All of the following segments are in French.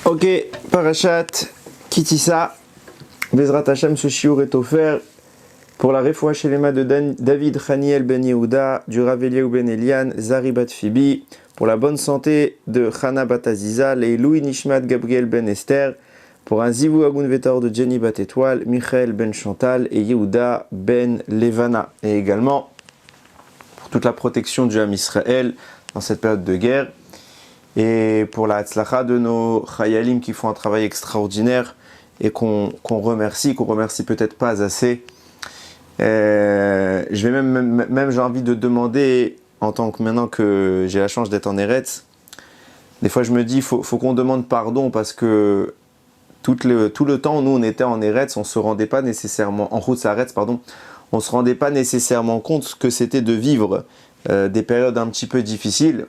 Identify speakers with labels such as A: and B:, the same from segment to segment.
A: Ok, Parashat Kitissa, Bezrat Hashem, ce shiur est offert pour la refoua shelema de David Chaniel ben Yehuda, du Rav Eliyahu ben Elian, Zari bat Fibi, pour la bonne santé de Chana bat Aziza, Leilui Nishmat Gabriel ben Esther, pour un Zivu Agun Vetor de Jenny bat Étoile, Michael ben Chantal et Yehuda ben Levana. Et également pour toute la protection du Ham Israël dans cette période de guerre. Et pour la hatzlacha de nos chayalim qui font un travail extraordinaire et qu'on remercie peut-être pas assez. Je vais même j'ai envie de demander, en tant que maintenant que j'ai la chance d'être en Eretz, des fois je me dis faut qu'on demande pardon parce que tout le temps où nous on était en Eretz, on se rendait pas nécessairement en route Eretz, on se rendait pas nécessairement compte que c'était de vivre des périodes un petit peu difficiles.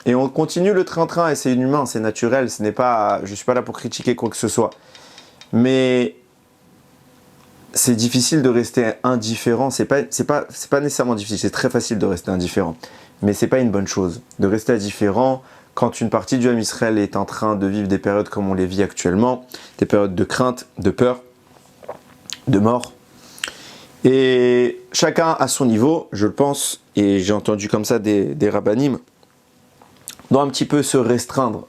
A: Et on continue le train-train, et c'est humain, c'est naturel, je ne suis pas là pour critiquer quoi que ce soit. Mais c'est difficile de rester indifférent, c'est pas nécessairement difficile, c'est très facile de rester indifférent. Mais c'est pas une bonne chose de rester indifférent quand une partie du Ham Israël est en train de vivre des périodes comme on les vit actuellement, des périodes de crainte, de peur, de mort. Et chacun à son niveau, je le pense, et j'ai entendu comme ça des rabbanim, doit un petit peu se restreindre,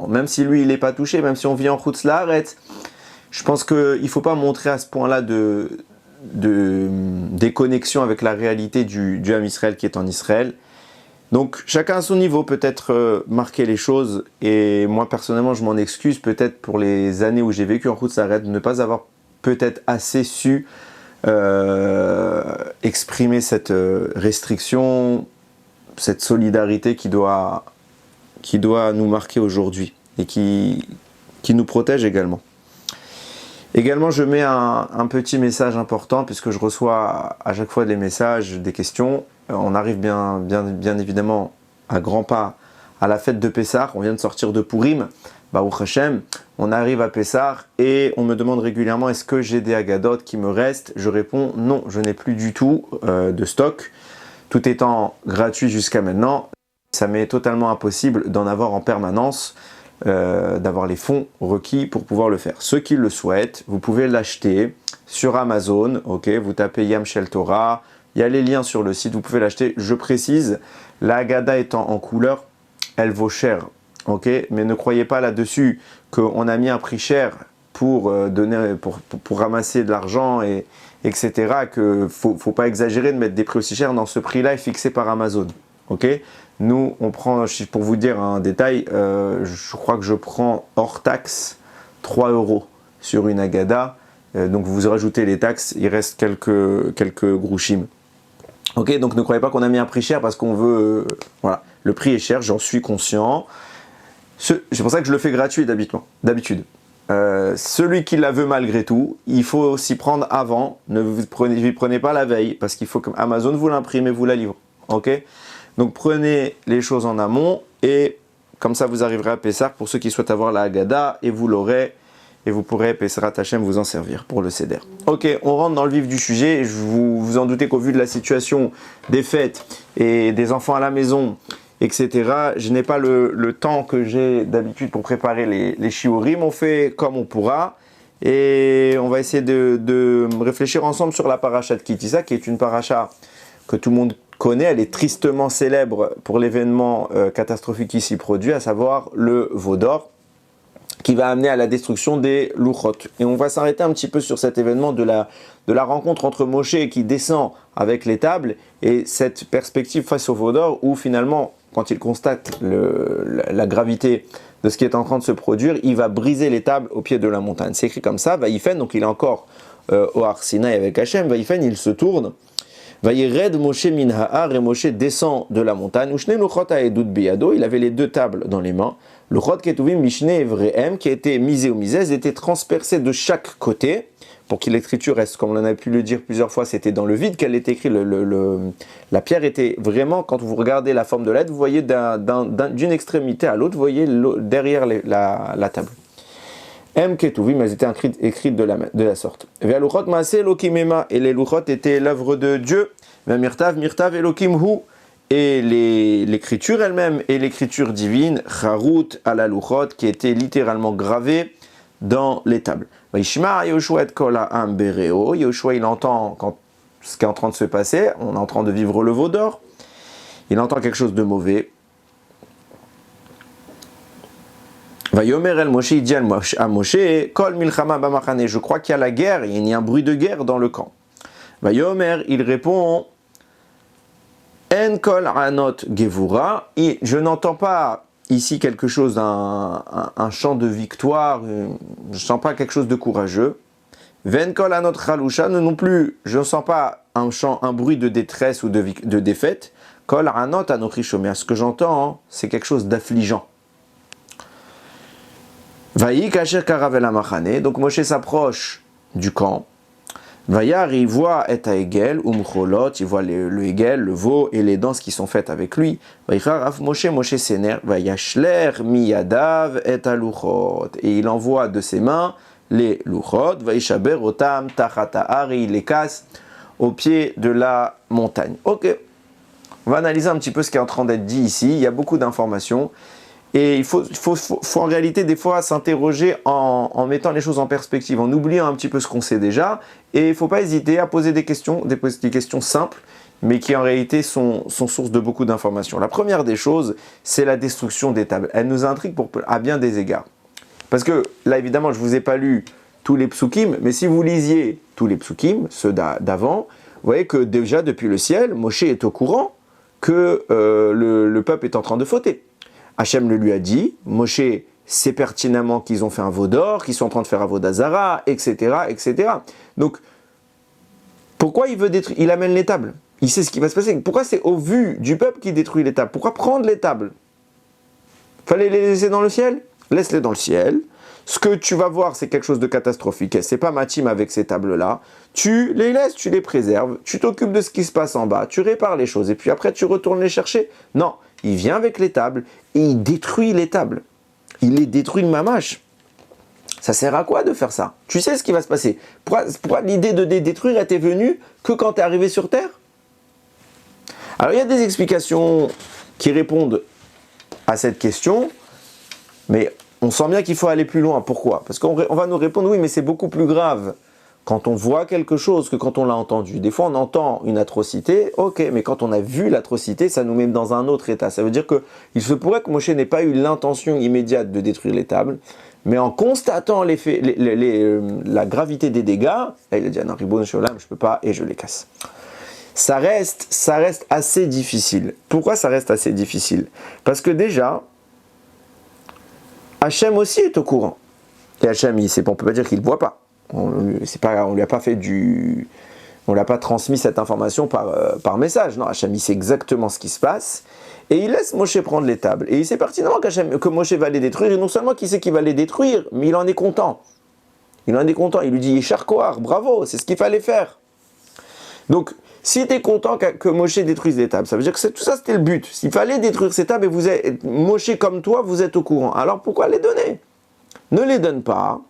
A: même si lui il n'est pas touché, même si on vit en Chutz La'aretz, je pense qu'il ne faut pas montrer à ce point-là de déconnexion avec la réalité du Ham Israël qui est en Israël. Donc chacun à son niveau peut-être marquer les choses, et moi personnellement je m'en excuse peut-être pour les années où j'ai vécu en Chutz La'aretz, de ne pas avoir peut-être assez su exprimer cette restriction, cette solidarité qui doit nous marquer aujourd'hui et qui nous protège également. Également, je mets un petit message important puisque je reçois à chaque fois des messages, des questions. On arrive bien évidemment à grands pas à la fête de Pessah. On vient de sortir de Purim, Baruch Hashem. On arrive à Pessah et on me demande régulièrement est-ce que j'ai des Agadot qui me restent. Je réponds non, je n'ai plus du tout de stock. Tout étant gratuit jusqu'à maintenant, ça m'est totalement impossible d'en avoir en permanence, d'avoir les fonds requis pour pouvoir le faire. Ceux qui le souhaitent, vous pouvez l'acheter sur Amazon, ok, vous tapez Yam Shel Torah, il y a les liens sur le site, vous pouvez l'acheter. Je précise, la Haggadah étant en couleur, elle vaut cher, ok, mais ne croyez pas là-dessus qu'on a mis un prix cher pour ramasser de l'argent, etc., que faut pas exagérer de mettre des prix aussi chers. Dans ce prix-là est fixé par Amazon, ok. Nous, on prend, pour vous dire un détail, je crois que je prends hors taxe 3 € sur une Haggadah. Donc vous rajoutez les taxes, il reste quelques grouchim. Ok, donc ne croyez pas qu'on a mis un prix cher parce qu'on veut... voilà, le prix est cher, j'en suis conscient. C'est pour ça que je le fais gratuit d'habitude. Celui qui la veut malgré tout, il faut s'y prendre avant. Ne vous prenez pas la veille parce qu'il faut que Amazon vous l'imprime et vous la livre. Ok ? Donc prenez les choses en amont et comme ça vous arriverez à Pessah pour ceux qui souhaitent avoir la Haggadah et vous l'aurez et vous pourrez Pesserat Hashem vous en servir pour le Seder. Ok, on rentre dans le vif du sujet. Vous en doutez qu'au vu de la situation des fêtes et des enfants à la maison, etc., je n'ai pas le temps que j'ai d'habitude pour préparer les shiurim. On fait comme on pourra et on va essayer de réfléchir ensemble sur la parasha de Kitissa qui est une parasha que tout le monde connaît, elle est tristement célèbre pour l'événement catastrophique qui s'y produit, à savoir le veau d'or, qui va amener à la destruction des louchot. Et on va s'arrêter un petit peu sur cet événement de la rencontre entre Moshe qui descend avec les tables et cette perspective face au veau d'or où finalement, quand il constate la gravité de ce qui est en train de se produire, il va briser les tables au pied de la montagne. C'est écrit comme ça, Vaïfen, donc il est encore au Har Sinaï avec Hachem, Vaïfen, il se tourne, Vayired Moshe min ha'ar, et Moshe descend de la montagne. Ushne luchot ha'edut biyado, il avait les deux tables dans les mains. Luchot ketuvim mishne evrehem, qui a été misé ou misé, elles étaient transpercées de chaque côté, pour que l'écriture reste, comme on a pu le dire plusieurs fois, c'était dans le vide qu'elle était écrite. La pierre était vraiment, quand vous regardez la forme de la lettre, vous voyez d'une extrémité à l'autre, vous voyez derrière la table. M ketuvim, elles étaient écrites de la sorte. Ve'aluchot maaseh Elokim ema, et les luchot étaient l'œuvre de Dieu. Ve'mirtav mirtav Elokim hu, et l'écriture elle-même et l'écriture divine, Charut ala luchot, qui était littéralement gravée dans les tables. Yoshua il entend ce qui est en train de se passer, on est en train de vivre le veau d'or, il entend quelque chose de mauvais. Vayomer el Moshe, il dit à Moshe, Kol milchama b'machane, je crois qu'il y a la guerre, il y a un bruit de guerre dans le camp. Vayomer, il répond, En kol anot gevura, je n'entends pas ici quelque chose, un chant de victoire, je ne sens pas quelque chose de courageux. Ven kol anot chalusha, non plus, je ne sens pas un chant, un bruit de détresse ou de défaite. Kol anot anochi shomer, ce que j'entends, c'est quelque chose d'affligeant. Vaïk asher karavel amachane, donc Moshe s'approche du camp. Vayar, il voit et Hegel, Mcholot, il voit le Hegel, le veau et les danses qui sont faites avec lui. Vayichar af Moshe s'énerve, Vayashler miyadav et aluchot, et il envoie de ses mains les luchot, Vayishaber otam tachata ari, il les casse au pied de la montagne. Ok, on va analyser un petit peu ce qui est en train d'être dit ici, il y a beaucoup d'informations. Et il faut en réalité des fois s'interroger en mettant les choses en perspective, en oubliant un petit peu ce qu'on sait déjà. Et il ne faut pas hésiter à poser des questions simples, mais qui en réalité sont source de beaucoup d'informations. La première des choses, c'est la destruction des tables. Elle nous intrigue à bien des égards. Parce que là, évidemment, je ne vous ai pas lu tous les psukim, mais si vous lisiez tous les psukim, ceux d'avant, vous voyez que déjà depuis le ciel, Moshe est au courant que le peuple est en train de fauter. Hachem le lui a dit, Moshe sait pertinemment qu'ils ont fait un veau d'or, qu'ils sont en train de faire un veau d'Azara, etc., etc. Donc, pourquoi il veut détruire? Il amène les tables. Il sait ce qui va se passer. Pourquoi c'est au vu du peuple qu'il détruit les tables? Pourquoi prendre les tables? Fallait les laisser dans le ciel? Laisse-les dans le ciel. Ce que tu vas voir, c'est quelque chose de catastrophique. C'est pas ma team avec ces tables-là. Tu les laisses, tu les préserves, tu t'occupes de ce qui se passe en bas, tu répares les choses, et puis après tu retournes les chercher. Non, il vient avec les tables, et il détruit les tables. Il les détruit de mamache. Ça sert à quoi de faire ça? Tu sais ce qui va se passer. Pourquoi l'idée de les détruire était venue que quand tu es arrivé sur Terre? Alors il y a des explications qui répondent à cette question, mais on sent bien qu'il faut aller plus loin. Pourquoi? Parce qu'on va nous répondre, oui, mais c'est beaucoup plus grave quand on voit quelque chose que quand on l'a entendu. Des fois, on entend une atrocité, ok, mais quand on a vu l'atrocité, ça nous met dans un autre état. Ça veut dire qu'il se pourrait que Moshe n'ait pas eu l'intention immédiate de détruire les tables, mais en constatant la gravité des dégâts, il a dit, ah non, Ribono Shel Olam, je ne peux pas, et je les casse. Ça reste assez difficile. Pourquoi ça reste assez difficile? Parce que déjà, Hachem aussi est au courant. Et Hachem, on ne peut pas dire qu'il ne voit pas. On lui a pas fait on l'a pas transmis cette information par message. Non, Hachem, il sait exactement ce qui se passe. Et il laisse Moshe prendre les tables. Et il sait pertinemment que Moshe va les détruire. Et non seulement qu'il sait qu'il va les détruire, mais il en est content. Il lui dit, Yesharkoar, bravo, c'est ce qu'il fallait faire. Donc, si tu es content que Moshe détruise les tables, ça veut dire que tout ça c'était le but. S'il fallait détruire ces tables et Moshe comme toi, vous êtes au courant. Alors pourquoi les donner? Ne les donne pas.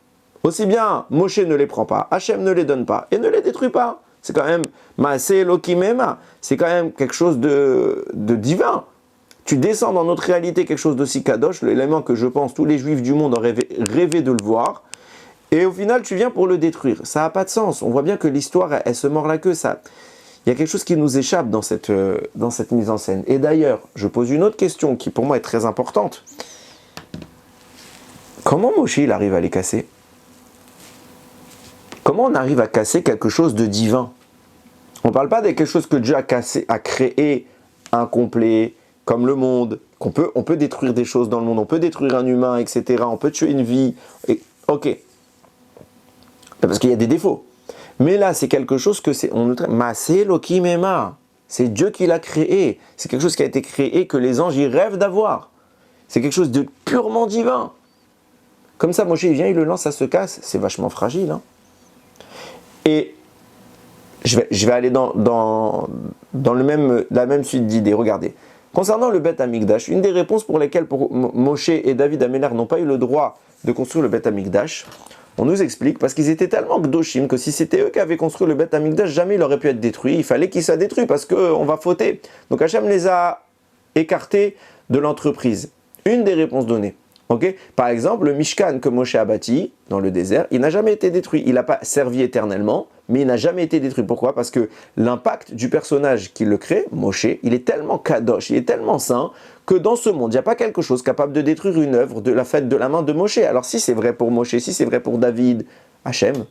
A: Aussi bien Moshe ne les prend pas, Hachem ne les donne pas et ne les détruit pas. C'est quand même Maaseh Elokim Ema. C'est quand même quelque chose de divin. Tu descends dans notre réalité quelque chose d'aussi kadosh, l'élément que je pense tous les juifs du monde auraient rêvé de le voir. Et au final, tu viens pour le détruire. Ça n'a pas de sens. On voit bien que l'histoire, elle se mord la queue. Il y a quelque chose qui nous échappe dans cette mise en scène. Et d'ailleurs, je pose une autre question qui pour moi est très importante. Comment Moshe il arrive à les casser? Comment on arrive à casser quelque chose de divin? On ne parle pas de quelque chose que Dieu a créé incomplet, comme le monde. On peut détruire des choses dans le monde, on peut détruire un humain, etc. On peut tuer une vie. Ok. Parce qu'il y a des défauts. Mais là, c'est quelque chose que c'est Maaseh Elokim Ema. C'est Dieu qui l'a créé. C'est quelque chose qui a été créé que les anges y rêvent d'avoir. C'est quelque chose de purement divin. Comme ça, Moshe il vient, il le lance, ça se casse. C'est vachement fragile. Hein. Et je vais aller dans la même suite d'idées. Regardez. Concernant le Beth Amikdash, une des réponses pour lesquelles Moshe et David Améler n'ont pas eu le droit de construire le Beth Amikdash, On nous explique, parce qu'ils étaient tellement gdoshim que si c'était eux qui avaient construit le Beth Amikdash, jamais il aurait pu être détruit. Il fallait qu'il soit détruit parce qu'on va fauter. Donc Hachem les a écartés de l'entreprise. Une des réponses données. Okay. Par exemple, le Mishkan que Moshe a bâti dans le désert, il n'a jamais été détruit. Il n'a pas servi éternellement, mais il n'a jamais été détruit. Pourquoi? Parce que l'impact du personnage qui le crée, Moshe, il est tellement kadosh, il est tellement saint, que dans ce monde, il n'y a pas quelque chose capable de détruire une œuvre de la fête de la main de Moshe. Alors si c'est vrai pour Moshe, si c'est vrai pour David, Hachem,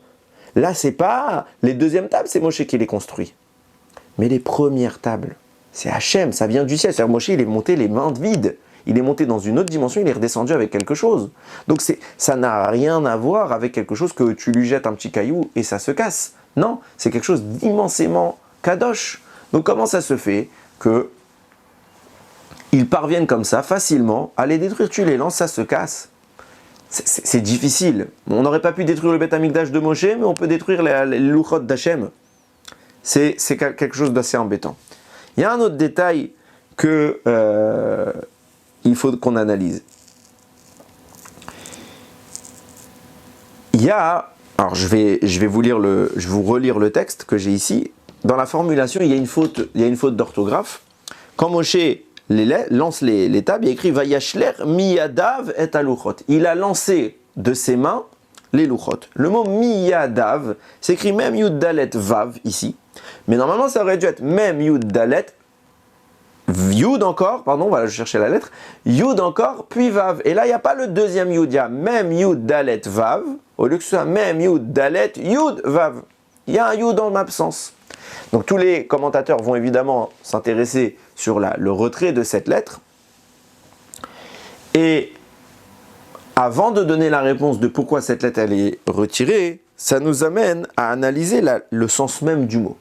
A: là c'est pas les deuxièmes tables, c'est Moshe qui les construit. Mais les premières tables, c'est Hachem, ça vient du ciel. C'est-à-dire Moshe, il est monté les mains vides. Il est monté dans une autre dimension, il est redescendu avec quelque chose. Donc ça n'a rien à voir avec quelque chose que tu lui jettes un petit caillou et ça se casse. Non, c'est quelque chose d'immensément kadosh. Donc comment ça se fait que ils parviennent comme ça, facilement, à les détruire? Tu les lances, ça se casse. C'est difficile. On n'aurait pas pu détruire le Beth Amikdash de Moshe, mais on peut détruire les Luchot d'Hachem. C'est quelque chose d'assez embêtant. Il y a un autre détail que il faut qu'on analyse. Il y a, alors je vais vous relire le texte que j'ai ici. Dans la formulation, il y a une faute d'orthographe. Quand Moshe lance les tables, il écrit Vayashler miyadav et aluchot. Il a lancé de ses mains les luchot. Le mot miyadav s'écrit même yud dalet vav ici, mais normalement ça aurait dû être même yud dalet Yud encore, pardon, voilà, je cherchais la lettre, Yud encore, puis Vav. Et là, il n'y a pas le deuxième Yud, il y a même Yud Dalet Vav, au lieu que ce soit même Yud Dalet Yud Vav. Il y a un Yud en absence. Donc tous les commentateurs vont évidemment s'intéresser sur le retrait de cette lettre. Et avant de donner la réponse de pourquoi cette lettre elle est retirée, ça nous amène à analyser le sens même du mot.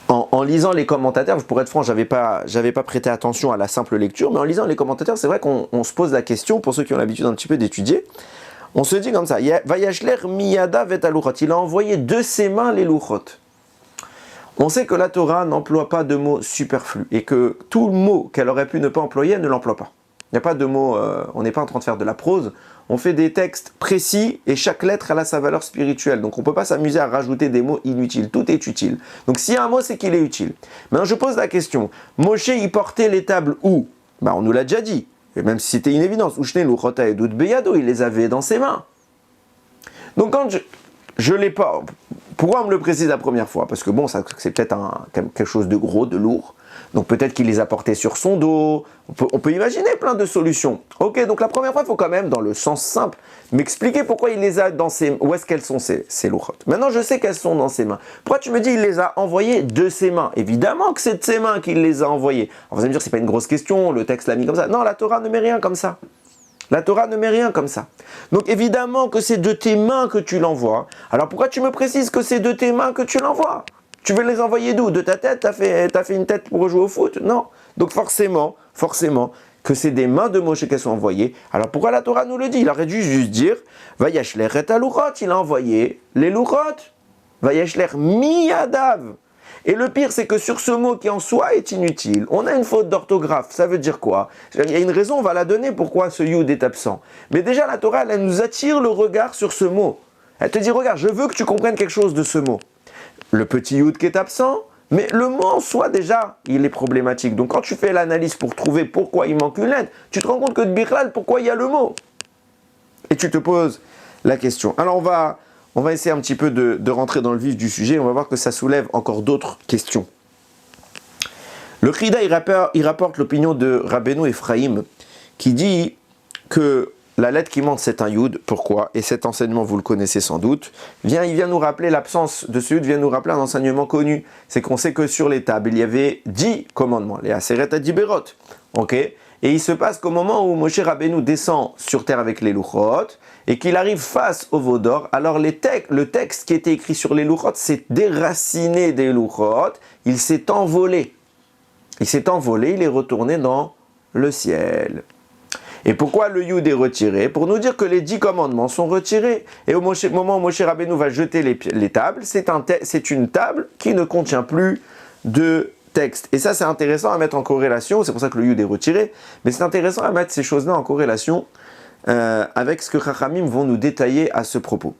A: En lisant les commentateurs, pour être franc, j'avais pas prêté attention à la simple lecture, mais en lisant les commentateurs, c'est vrai qu'on se pose la question, pour ceux qui ont l'habitude un petit peu d'étudier, on se dit comme ça, Vayashler miyada vet aluchot, il a envoyé de ses mains les luchot. On sait que la Torah n'emploie pas de mots superflus, et que tout mot qu'elle aurait pu ne pas employer, elle ne l'emploie pas. Il n'y a pas de mots, on n'est pas en train de faire de la prose, on fait des textes précis et chaque lettre elle a sa valeur spirituelle. Donc on ne peut pas s'amuser à rajouter des mots inutiles, tout est utile. Donc s'il y a un mot, c'est qu'il est utile. Maintenant je pose la question, Moshe il portait les tables où? On nous l'a déjà dit, et même si c'était une évidence, Ushne Luchota et Dout Beyado, il les avait dans ses mains. Donc quand je l'ai pas, pourquoi on me le précise la première fois? Parce que bon, c'est peut-être quelque chose de gros, de lourd. Donc peut-être qu'il les a portés sur son dos. On peut imaginer plein de solutions. Ok, donc la première fois, il faut quand même, dans le sens simple, m'expliquer pourquoi il les a dans ses mains. Où est-ce qu'elles sont ces luchot? Maintenant, je sais qu'elles sont dans ses mains. Pourquoi tu me dis qu'il les a envoyées de ses mains? Évidemment que c'est de ses mains qu'il les a envoyées. Alors, vous allez me dire, c'est pas une grosse question, le texte l'a mis comme ça. Non, la Torah ne met rien comme ça. La Torah ne met rien comme ça. Donc évidemment que c'est de tes mains que tu l'envoies. Alors pourquoi tu me précises que c'est de tes mains que tu l'envoies? Tu veux les envoyer d'où? De ta tête? T'as fait une tête pour jouer au foot? Non. Donc forcément, que c'est des mains de Moshe qu'elles sont envoyées. Alors pourquoi la Torah nous le dit? Il aurait dû juste dire Vayashler et aluchot, il a envoyé les luchot. Vayashler miyadav. Et le pire, c'est que sur ce mot qui en soi est inutile, on a une faute d'orthographe. Ça veut dire quoi? Il y a une raison, on va la donner pourquoi ce yud est absent. Mais déjà, la Torah, elle nous attire le regard sur ce mot. Elle te dit, regarde, je veux que tu comprennes quelque chose de ce mot. Le petit yud qui est absent, mais le mot en soi, déjà, il est problématique. Donc quand tu fais l'analyse pour trouver pourquoi il manque une lettre, tu te rends compte que de Bichlal, pourquoi il y a le mot? Et tu te poses la question. Alors on va essayer un petit peu de rentrer dans le vif du sujet. On va voir que ça soulève encore d'autres questions. Le Krida, il rapporte l'opinion de Rabbeinu Ephraim, qui dit que la lettre qui manque, c'est un yud. Pourquoi? Et cet enseignement, vous le connaissez sans doute. Il vient nous rappeler l'absence de ce yud, vient nous rappeler un enseignement connu. C'est qu'on sait que sur les tables, il y avait 10 commandements, les Aseret Adiberot. Ok? Et il se passe qu'au moment où Moshe Rabbeinu descend sur terre avec les luchot, et qu'il arrive face au veau d'or, alors le texte qui était écrit sur les luchot s'est déraciné des luchot, il s'est envolé. Il est retourné dans le ciel. Et pourquoi le yud est retiré? Pour nous dire que les 10 commandements sont retirés. Et au moment où Moshe Rabbeinu va jeter les tables, c'est une table qui ne contient plus de texte. Et ça, c'est intéressant à mettre en corrélation, c'est pour ça que le yud est retiré, mais c'est intéressant à mettre ces choses-là en corrélation avec ce que Chachamim vont nous détailler à ce propos.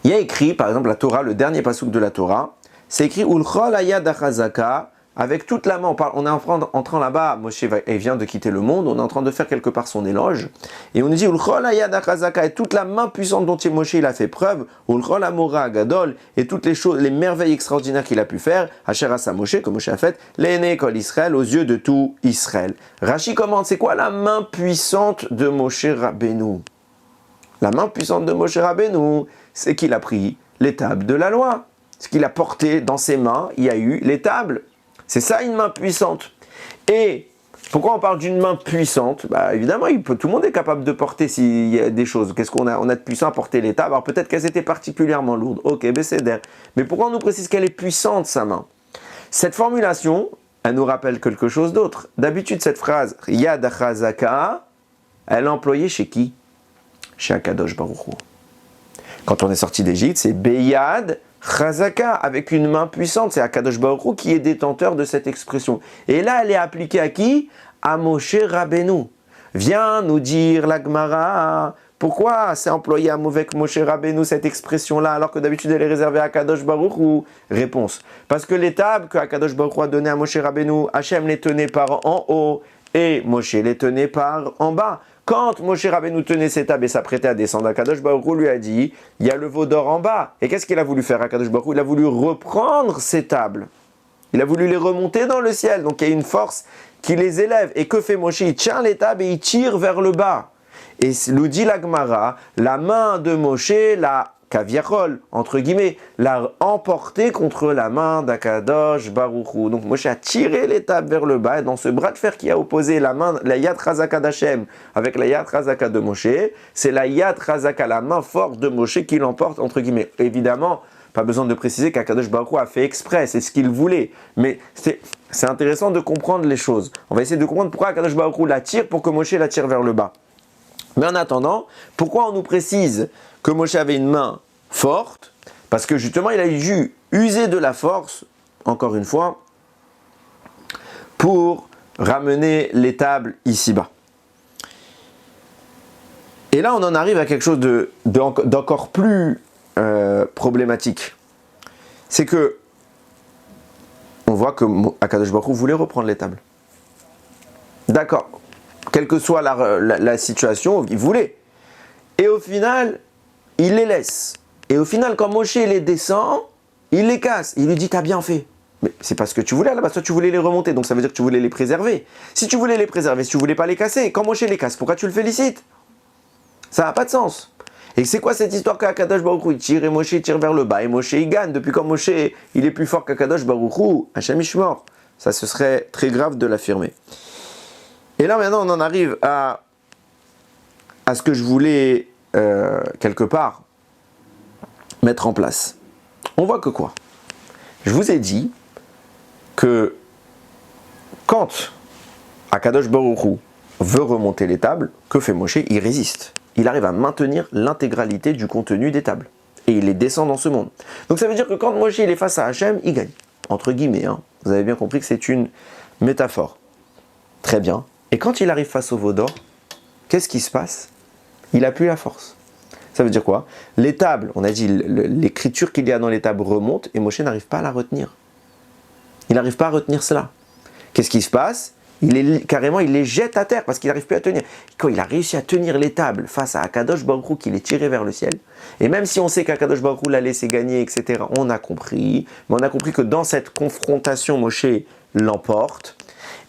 A: Il y a écrit, par exemple, la Torah, le dernier passouk de la Torah, c'est écrit Ulchol ayad achazaka, avec toute la main. On est en train là-bas, Moshe vient de quitter le monde, on est en train de faire quelque part son éloge, et on nous dit Ulchol ayad achazaka, et toute la main puissante dont Moshe il a fait preuve, Ulchol amora agadol, et toutes les choses, les merveilles extraordinaires qu'il a pu faire, Asher asa Moshe, que Moshe a fait, l'Ené kol Israël, aux yeux de tout Israël. Rashi commente, c'est quoi la main puissante de Moshe Rabbeinu? La main puissante de Moshe Rabbeinu, c'est qu'il a pris les tables de la loi. Ce qu'il a porté dans ses mains, il y a eu les tables. C'est ça une main puissante. Et pourquoi on parle d'une main puissante? Évidemment, tout le monde est capable de porter s'il y a des choses. Qu'est-ce qu'on a? On a de puissant à porter les tables. Alors peut-être qu'elles étaient particulièrement lourdes. Ok, bécéder. Mais pourquoi on nous précise qu'elle est puissante, sa main? Cette formulation, elle nous rappelle quelque chose d'autre. D'habitude, cette phrase, Yad Achazaka, elle est employée chez qui? Chez Akadosh Baruch Hu. Quand on est sorti d'Égypte, c'est Beyad Chazaka, avec une main puissante. C'est Akadosh Baruch Hu qui est détenteur de cette expression. Et là, elle est appliquée à qui? À Moshe Rabbeinu. Viens nous dire la Gemara, pourquoi c'est employé avec Moshe Rabbeinu cette expression-là, alors que d'habitude elle est réservée à Akadosh Baruch Hu? Réponse. Parce que les tables que Akadosh Baruch Hu a données à Moshe Rabbeinu, Hachem les tenait par en haut et Moshe les tenait par en bas. Quand Moshe Rabbeinu tenait ses tables et s'apprêtait à descendre, Akadosh Baruch Hu lui a dit, il y a le veau d'or en bas. Et qu'est-ce qu'il a voulu faire, Akadosh Baruch Hu? Il a voulu reprendre ces tables. Il a voulu les remonter dans le ciel. Donc il y a une force qui les élève. Et que fait Moshe? Il tient les tables et il tire vers le bas. Et nous dit la Gemara, la main de Moshe, la Kaviachol, entre guillemets, l'a emporté contre la main d'Akadosh Baruch Hu. Donc Moshe a tiré les tables vers le bas, et dans ce bras de fer qui a opposé la main, la Yad Chazaka d'Hachem avec la Yad Chazaka de Moshe, c'est la Yad Chazaka, la main forte de Moshe qui l'emporte, entre guillemets. Évidemment, pas besoin de préciser qu'Akadosh Baruch Hu a fait exprès, c'est ce qu'il voulait. Mais c'est intéressant de comprendre les choses. On va essayer de comprendre pourquoi Akadosh Baruch Hu la tire pour que Moshe la tire vers le bas. Mais en attendant, pourquoi on nous précise que Moshe avait une main forte? Parce que justement, il a dû user de la force, encore une fois, pour ramener les tables ici-bas. Et là, on en arrive à quelque chose d'encore plus problématique. C'est que on voit que Akadosh Baruch Hu voulait reprendre les tables. D'accord. Quelle que soit la situation, il voulait. Et au final, il les laisse. Et au final, quand Moshe les descend, il les casse. Il lui dit, t'as bien fait. Mais c'est pas ce que tu voulais là-bas. Toi, tu voulais les remonter. Donc ça veut dire que tu voulais les préserver. Si tu voulais les préserver, si tu voulais pas les casser, quand Moshe les casse, pourquoi tu le félicites? Ça n'a pas de sens. Et c'est quoi cette histoire qu'Akadosh Baruch Hu il tire et Moshe tire vers le bas et Moshe il gagne? Depuis quand Moshe il est plus fort qu'Akadosh Baruch Hu? Hachem Ishmor. Ça, ce serait très grave de l'affirmer. Et là, maintenant, on en arrive à ce que je voulais, quelque part, mettre en place. On voit que quoi? Je vous ai dit que quand Akadosh Baruch Hu veut remonter les tables, que fait Moshe? Il résiste. Il arrive à maintenir l'intégralité du contenu des tables. Et il les descend dans ce monde. Donc ça veut dire que quand Moshe il est face à Hachem, il gagne. Entre guillemets, hein. Vous avez bien compris que c'est une métaphore. Très bien. Et quand il arrive face au veau d'or, qu'est-ce qui se passe? Il n'a plus la force. Ça veut dire quoi? Les tables, on a dit, l'écriture qu'il y a dans les tables remonte et Moshe n'arrive pas à la retenir. Il n'arrive pas à retenir cela. Qu'est-ce qui se passe? Il les jette à terre parce qu'il n'arrive plus à tenir. Quand il a réussi à tenir les tables face à Akadosh Baruch Hu qui les tirait vers le ciel, et même si on sait qu'Akadosh Baruch Hu l'a laissé gagner, etc., on a compris, mais on a compris que dans cette confrontation, Moshe l'emporte.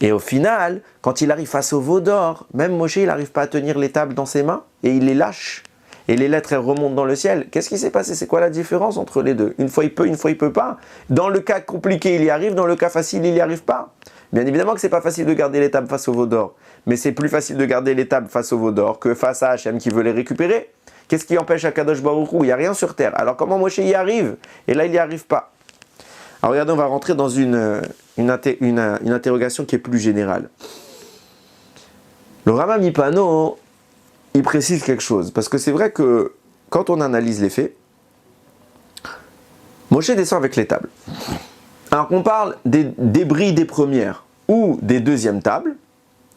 A: Et au final, quand il arrive face au veau d'or, même Moshe, il n'arrive pas à tenir les tables dans ses mains et il les lâche. Et les lettres, elles remontent dans le ciel. Qu'est-ce qui s'est passé? C'est quoi la différence entre les deux? Une fois il peut, une fois il peut pas. Dans le cas compliqué, il y arrive. Dans le cas facile, il n'y arrive pas. Bien évidemment que c'est pas facile de garder les tables face au veau d'or. Mais c'est plus facile de garder les tables face au veau d'or que face à Hachem qui veut les récupérer. Qu'est-ce qui empêche Akadosh Baruch Hu? Il n'y a rien sur terre. Alors comment Moshe y arrive? Et là, il n'y arrive pas. Alors regardez, on va rentrer dans une interrogation qui est plus générale. Le Rama Mipano, il précise quelque chose. Parce que c'est vrai que quand on analyse les faits, Moshe descend avec les tables. Alors qu'on parle des débris des premières ou des deuxièmes tables,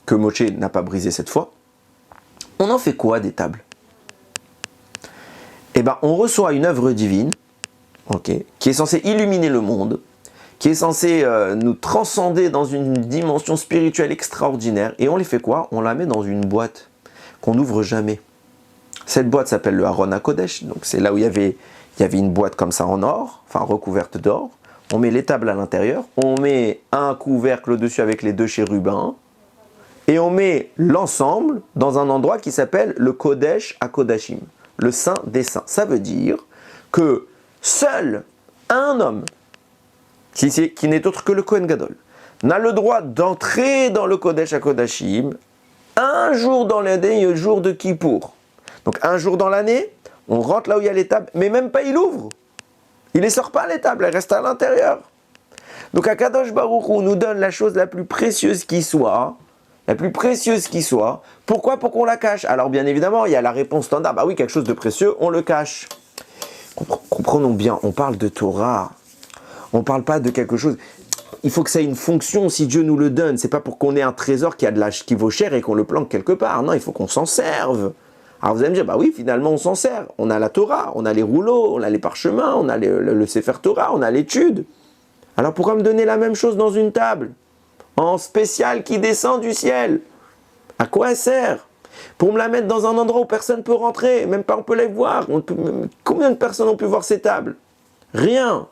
A: que Moshe n'a pas brisé cette fois, On en fait quoi des tables? Eh bien, on reçoit une œuvre divine, qui est censée illuminer le monde, qui est censée nous transcender dans une dimension spirituelle extraordinaire. Et on les fait quoi? On la met dans une boîte qu'on n'ouvre jamais. Cette boîte s'appelle le Aron HaKodesh, donc c'est là où il y avait une boîte comme ça en or, enfin recouverte d'or. On met les tables à l'intérieur, on met un couvercle au-dessus avec les 2 chérubins, et on met l'ensemble dans un endroit qui s'appelle le Kodesh HaKodashim, le Saint des Saints. Ça veut dire que seul un homme, qui n'est autre que le Kohen Gadol, n'a le droit d'entrer dans le Kodesh HaKodashim un jour dans l'année, le jour de Kippour. Donc un jour dans l'année, on rentre là où il y a les tables, mais même pas il ouvre. Il ne les sort pas les tables, elles restent à l'intérieur. Donc Akadosh Baruch Hu nous donne la chose la plus précieuse qui soit. Pourquoi? Pour qu'on la cache. Alors bien évidemment, il y a la réponse standard. Bah oui, quelque chose de précieux, on le cache. Comprenons bien, on parle de Torah. On ne parle pas de quelque chose. Il faut que ça ait une fonction si Dieu nous le donne. C'est pas pour qu'on ait un trésor qui vaut cher et qu'on le planque quelque part. Non, il faut qu'on s'en serve. Alors vous allez me dire, bah oui, finalement on s'en sert. On a la Torah, on a les rouleaux, on a les parchemins, on a le Sefer Torah, on a l'étude. Alors pourquoi me donner la même chose dans une table en spécial qui descend du ciel? À quoi elle sert? Pour me la mettre dans un endroit où personne ne peut rentrer, même pas on peut les voir. Combien de personnes ont pu voir ces tables? Rien.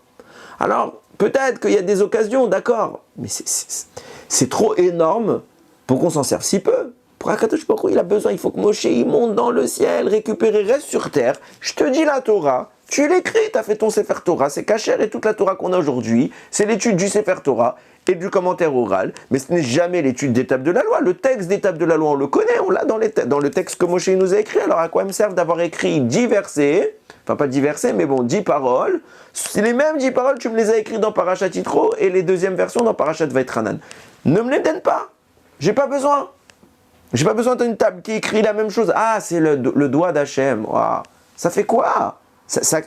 A: Alors peut-être qu'il y a des occasions, d'accord, mais c'est trop énorme pour qu'on s'en serve si peu. Pour Akadosh Baruch Hu, il a besoin, il faut que Moshe il monte dans le ciel, récupérer, reste sur terre. Je te dis la Torah, tu l'écris, tu as fait ton Sefer Torah, c'est Kacher et toute la Torah qu'on a aujourd'hui, c'est l'étude du Sefer Torah et du commentaire oral, mais ce n'est jamais l'étude des tables de la loi. Le texte des tables de la loi, on le connaît, on l'a dans le texte que Moshe nous a écrit. Alors à quoi me sert d'avoir écrit 10 versets, enfin pas 10 versets, mais bon, 10 paroles. C'est les mêmes 10 paroles, tu me les as écrites dans Parashat Yitro et les deuxièmes versions dans Parashat Vaïtranan. Ne me les donne pas, j'ai pas besoin. J'ai pas besoin d'une table qui écrit la même chose. Ah, c'est le doigt d'Hachem. Wow. Ça fait quoi?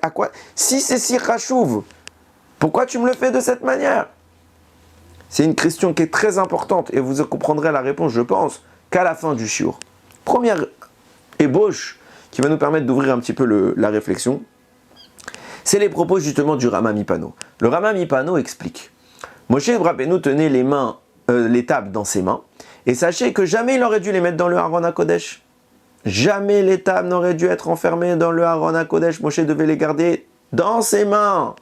A: À quoi? Si c'est si rachouv, pourquoi tu me le fais de cette manière? C'est une question qui est très importante et vous comprendrez la réponse, je pense, qu'à la fin du shiur. Première ébauche qui va nous permettre d'ouvrir un petit peu la réflexion, c'est les propos justement du Rama Mipano. Le Rama Mipano explique. Moshe Rabbeinu tenait les tables dans ses mains. Et sachez que jamais il aurait dû les mettre dans le Aron HaKodesh. Jamais les tables n'auraient dû être enfermées dans le Aron HaKodesh. Moshe devait les garder dans ses mains.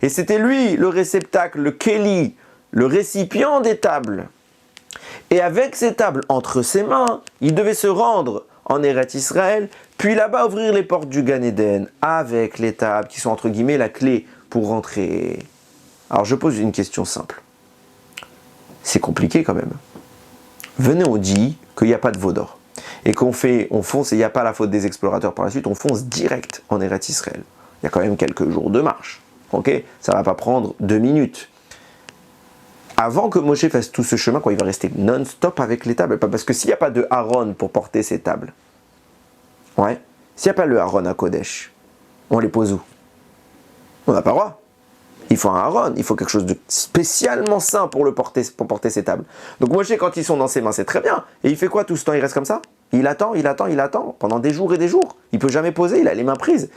A: Et c'était lui le réceptacle, le Keli, le récipient des tables. Et avec ces tables entre ses mains, il devait se rendre en Eretz Israël, puis là-bas ouvrir les portes du Gan Eden avec les tables qui sont entre guillemets la clé pour rentrer. Alors je pose une question simple. C'est compliqué quand même. Venez, on dit qu'il n'y a pas de veau d'or. Et on fonce, et il n'y a pas la faute des explorateurs par la suite, on fonce direct en Eretz Israël. Il y a quand même quelques jours de marche. Ça ne va pas prendre 2 minutes. Avant que Moshe fasse tout ce chemin, il va rester non-stop avec les tables. Parce que s'il n'y a pas de Aaron pour porter ces tables, s'il n'y a pas le Aaron à Kodesh, on les pose où? On n'a pas le droit. Il faut un Aaron, il faut quelque chose de spécialement sain pour porter ces tables. Donc Moshe, quand ils sont dans ses mains, c'est très bien. Et il fait quoi tout ce temps? Il reste comme ça? Il attend, pendant des jours et des jours. Il ne peut jamais poser, il a les mains prises.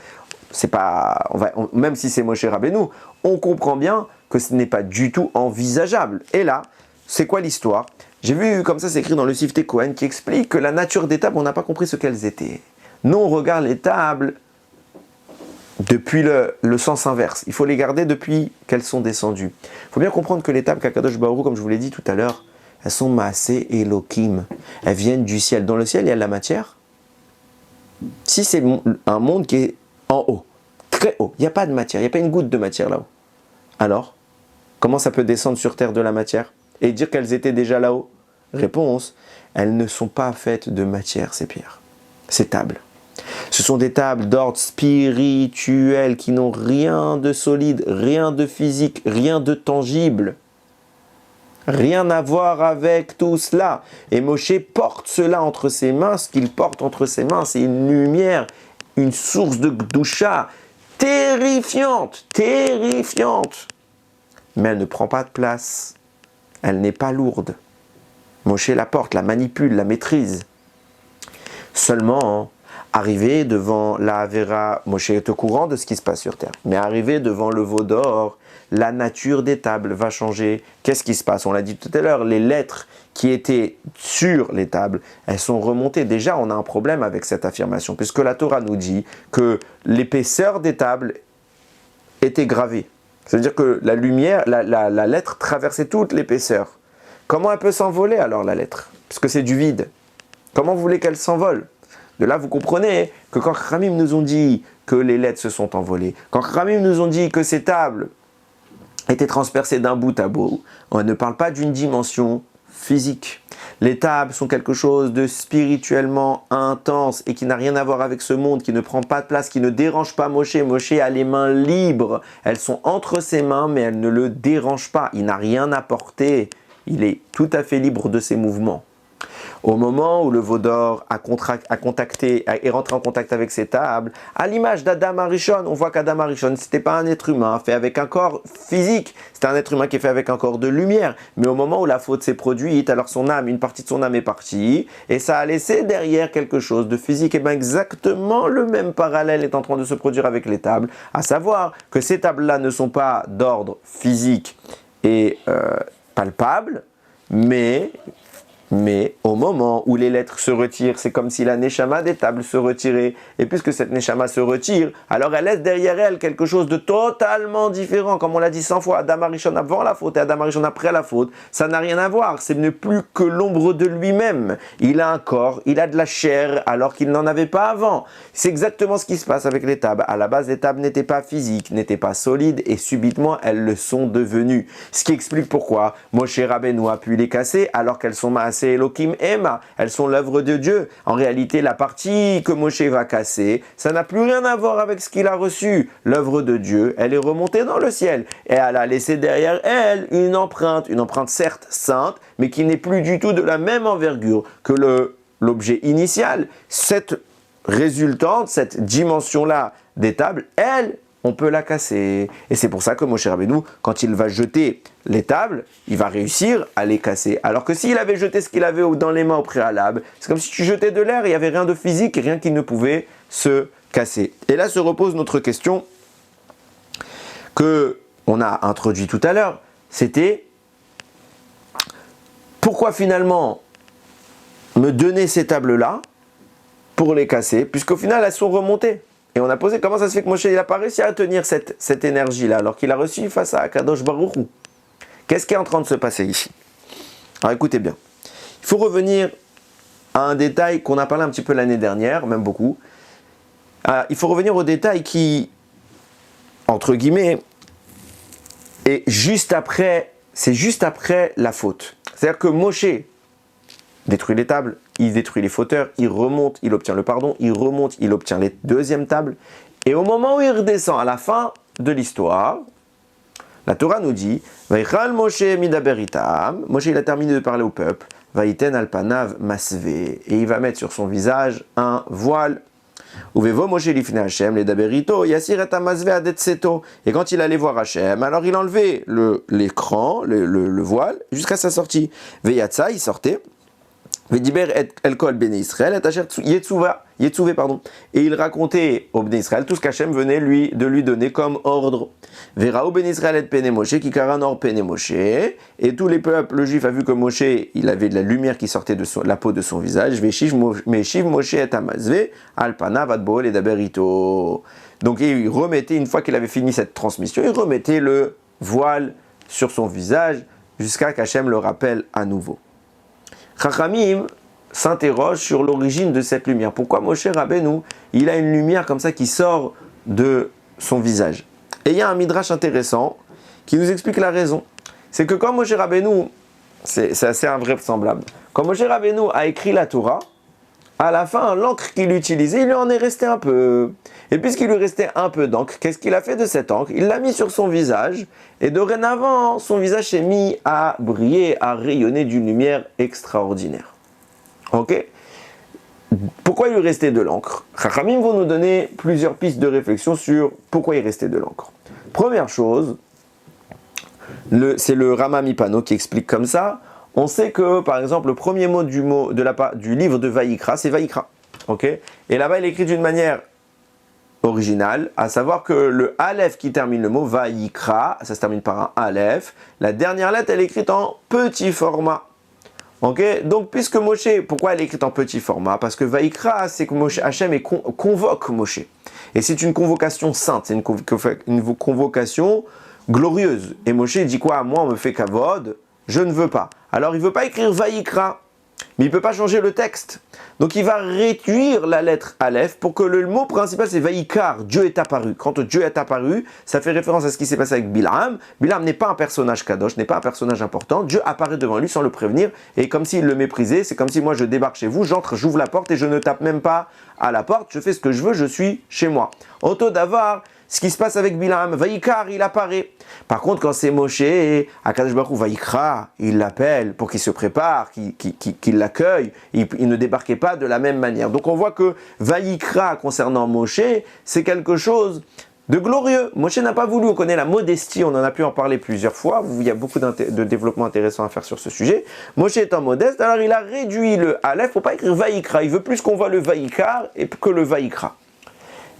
A: C'est pas, même si c'est Moshe Rabbeinu, on comprend bien que ce n'est pas du tout envisageable. Et là, c'est quoi l'histoire? J'ai vu comme ça, c'est écrit dans le Siftei Kohen qui explique que la nature des tables, on n'a pas compris ce qu'elles étaient. Nous, on regarde les tables depuis le sens inverse. Il faut les garder depuis qu'elles sont descendues. Il faut bien comprendre que les tables qu'Akadosh Baruch Hu, comme je vous l'ai dit tout à l'heure, elles sont Maaseh Elokim. Elles viennent du ciel. Dans le ciel, il y a de la matière. Si c'est un monde qui est en haut, très haut, il n'y a pas de matière, il n'y a pas une goutte de matière là-haut. Alors, comment ça peut descendre sur terre de la matière et dire qu'elles étaient déjà là-haut? Réponse, elles ne sont pas faites de matière, ces pierres, ces tables. Ce sont des tables d'ordre spirituel qui n'ont rien de solide, rien de physique, rien de tangible. Rien à voir avec tout cela. Et Moshe porte cela entre ses mains. Ce qu'il porte entre ses mains, c'est une lumière, une source de Gdusha terrifiante, terrifiante. Mais elle ne prend pas de place. Elle n'est pas lourde. Moshe la porte, la manipule, la maîtrise. Seulement, arrivé devant la Avera, Moshe est au courant de ce qui se passe sur terre, mais arrivé devant le veau d'or, la nature des tables va changer. Qu'est-ce qui se passe? On l'a dit tout à l'heure, les lettres qui étaient sur les tables, elles sont remontées. Déjà, on a un problème avec cette affirmation, puisque la Torah nous dit que l'épaisseur des tables était gravée. C'est-à-dire que la lumière, la lettre traversait toute l'épaisseur. Comment elle peut s'envoler alors, la lettre? Puisque c'est du vide. Comment vous voulez qu'elle s'envole? De là, vous comprenez que quand Khamim nous ont dit que les lettres se sont envolées, quand Khamim nous ont dit que ces tables étaient transpercées d'un bout à bout, on ne parle pas d'une dimension physique. Les tables sont quelque chose de spirituellement intense et qui n'a rien à voir avec ce monde, qui ne prend pas de place, qui ne dérange pas Moshe. Moshe a les mains libres. Elles sont entre ses mains, mais elles ne le dérangent pas. Il n'a rien à porter. Il est tout à fait libre de ses mouvements. Au moment où le veau d'or est rentré en contact avec ces tables, à l'image d'Adam Arishon, on voit qu'Adam Arishon, ce n'était pas un être humain fait avec un corps physique, c'était un être humain qui est fait avec un corps de lumière. Mais au moment où la faute s'est produite, alors son âme, une partie de son âme est partie, et ça a laissé derrière quelque chose de physique. Et bien exactement le même parallèle est en train de se produire avec les tables, à savoir que ces tables-là ne sont pas d'ordre physique et palpable, mais au moment où les lettres se retirent, c'est comme si la Neshama des tables se retirait. Et puisque cette Neshama se retire, alors elle laisse derrière elle quelque chose de totalement différent. Comme on l'a dit 100 fois, Adam Arishon avant la faute et Adam Arishon après la faute, ça n'a rien à voir. Ce n'est plus que l'ombre de lui-même. Il a un corps, il a de la chair, alors qu'il n'en avait pas avant. C'est exactement ce qui se passe avec les tables. À la base, les tables n'étaient pas physiques, n'étaient pas solides, et subitement, elles le sont devenues. Ce qui explique pourquoi Moshe Rabbeinu a pu les casser, alors qu'elles sont c'est Elohim Ema, elles sont l'œuvre de Dieu. En réalité, la partie que Moshe va casser, ça n'a plus rien à voir avec ce qu'il a reçu. L'œuvre de Dieu, elle est remontée dans le ciel. Et elle a laissé derrière elle une empreinte certes sainte, mais qui n'est plus du tout de la même envergure que l'objet initial. Cette résultante, cette dimension-là des tables, elle, on peut la casser. Et c'est pour ça que Moshe Rabbeinu, quand il va jeter les tables, il va réussir à les casser. Alors que s'il avait jeté ce qu'il avait dans les mains au préalable, c'est comme si tu jetais de l'air, il n'y avait rien de physique, rien qui ne pouvait se casser. Et là se repose notre question que on a introduit tout à l'heure, c'était pourquoi finalement me donner ces tables-là pour les casser, puisqu'au final elles sont remontées. Et on a posé comment ça se fait que Moshe n'a pas réussi à tenir cette énergie-là alors qu'il a reçu face à Akadosh Baruch Hu. Qu'est-ce qui est en train de se passer ici? Alors écoutez bien. Il faut revenir à un détail qu'on a parlé un petit peu l'année dernière, même beaucoup. Il faut revenir au détail qui, entre guillemets, c'est juste après la faute. C'est-à-dire que Moshe détruit les tables, il détruit les fauteurs, il remonte, il obtient le pardon, il remonte, il obtient les deuxièmes tables. Et au moment où il redescend, à la fin de l'histoire, la Torah nous dit Vaichal Moshe midaberitam. Moshe il a terminé de parler au peuple. Vaiten alpanav masve. Et il va mettre sur son visage un voile. Uvevo Moshe lifne Hashem le daberito yasir et amasve adetseto. Et quand il allait voir Hashem, alors il enlevait l'écran, le voile, jusqu'à sa sortie. Veyatsa, il sortait. Vediber el kol bnei Israël et asher yetzuvé, pardon. Et il racontait au bnei Israël tout ce qu'Hachem venait de lui donner comme ordre. Verao bnei Israël et pene Moshe qui karan or pene Moshe. Et tous les peuples juifs a vu que Moshe, il avait de la lumière qui sortait de la peau de son visage. Veshiv Moshe et amazve alpana vadbo le daberito. Donc il remettait, une fois qu'il avait fini cette transmission, il remettait le voile sur son visage jusqu'à qu'Hachem le rappelle à nouveau. Chachamim s'interroge sur l'origine de cette lumière. Pourquoi Moshe Rabbeinu, il a une lumière comme ça qui sort de son visage? Et il y a un midrash intéressant qui nous explique la raison. C'est que quand Moshe Rabbeinu, c'est assez invraisemblable, quand Moshe Rabbeinu a écrit la Torah, à la fin, l'encre qu'il utilisait, il lui en est resté un peu. Et puisqu'il lui restait un peu d'encre, qu'est-ce qu'il a fait de cette encre? Il l'a mis sur son visage, et dorénavant, son visage s'est mis à briller, à rayonner d'une lumière extraordinaire. Ok? Pourquoi il lui restait de l'encre? Chachamim vont nous donner plusieurs pistes de réflexion sur pourquoi il restait de l'encre. Première chose, c'est le Rama Mipano qui explique comme ça. On sait que, par exemple, le premier mot du livre de Vaïkra, c'est Vaïkra. ok? Et là-bas, il est écrit d'une manière originale, à savoir que le Aleph qui termine le mot Vayikra, ça se termine par un Aleph, la dernière lettre, elle est écrite en petit format. Ok, donc puisque Moshe, pourquoi elle est écrite en petit format? Parce que Vayikra, c'est que Hachem convoque Moshe. Et c'est une convocation sainte, c'est une convocation glorieuse. Et Moshe dit quoi? Moi, on me fait kavod, je ne veux pas. Alors il ne veut pas écrire Vayikra, mais il ne peut pas changer le texte. Donc il va réduire la lettre Aleph pour que le mot principal c'est Vayikar, Dieu est apparu. Quand Dieu est apparu, ça fait référence à ce qui s'est passé avec Bilam. Bilam n'est pas un personnage kadosh, n'est pas un personnage important. Dieu apparaît devant lui sans le prévenir et comme s'il le méprisait, c'est comme si moi je débarque chez vous, j'entre, j'ouvre la porte et je ne tape même pas à la porte, je fais ce que je veux, je suis chez moi. Auto d'avoir ce qui se passe avec Bilam, Vayikar, il apparaît. Par contre, quand c'est Moshe, Akadosh Baruch Hu Vayikra, il l'appelle pour qu'il se prépare, qu'il l'accueille. Il ne débarquait pas de la même manière. Donc on voit que Vayikra, concernant Moshe, c'est quelque chose de glorieux. Moshe n'a pas voulu, on connaît la modestie, on en a pu en parler plusieurs fois. Il y a beaucoup de développement intéressant à faire sur ce sujet. Moshe étant modeste, alors il a réduit le Aleph, il ne faut pas écrire Vayikra. Il veut plus qu'on voit le Vayikar que le Vayikra.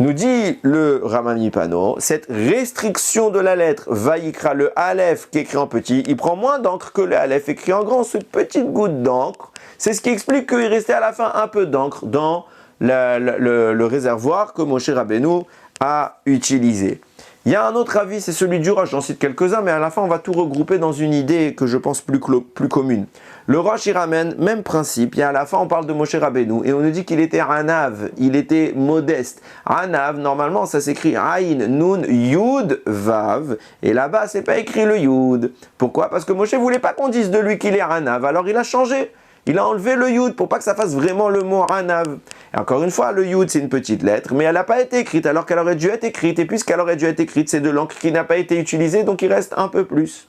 A: Nous dit le Ramami Pano, cette restriction de la lettre Vayikra, le Aleph qui est écrit en petit, il prend moins d'encre que le Aleph écrit en grand. Cette petite goutte d'encre, c'est ce qui explique qu'il restait à la fin un peu d'encre dans le réservoir que Moshe Rabbeinu a utilisé. Il y a un autre avis, c'est celui du Rosh, j'en cite quelques-uns, mais à la fin on va tout regrouper dans une idée que je pense plus commune. Le Rosh il ramène, même principe, et à la fin on parle de Moshe Rabbeinu, et on nous dit qu'il était Anav, il était modeste. Anav, normalement ça s'écrit Aïn, Nun, Yud, Vav, et là-bas c'est pas écrit le Yud. Pourquoi? Parce que Moshe voulait pas qu'on dise de lui qu'il est Anav, alors il a changé. Il a enlevé le Yud pour pas que ça fasse vraiment le mot Anav. Et encore une fois, le Yud c'est une petite lettre, mais elle n'a pas été écrite alors qu'elle aurait dû être écrite. Et puisqu'elle aurait dû être écrite, c'est de l'encre qui n'a pas été utilisée, donc il reste un peu plus.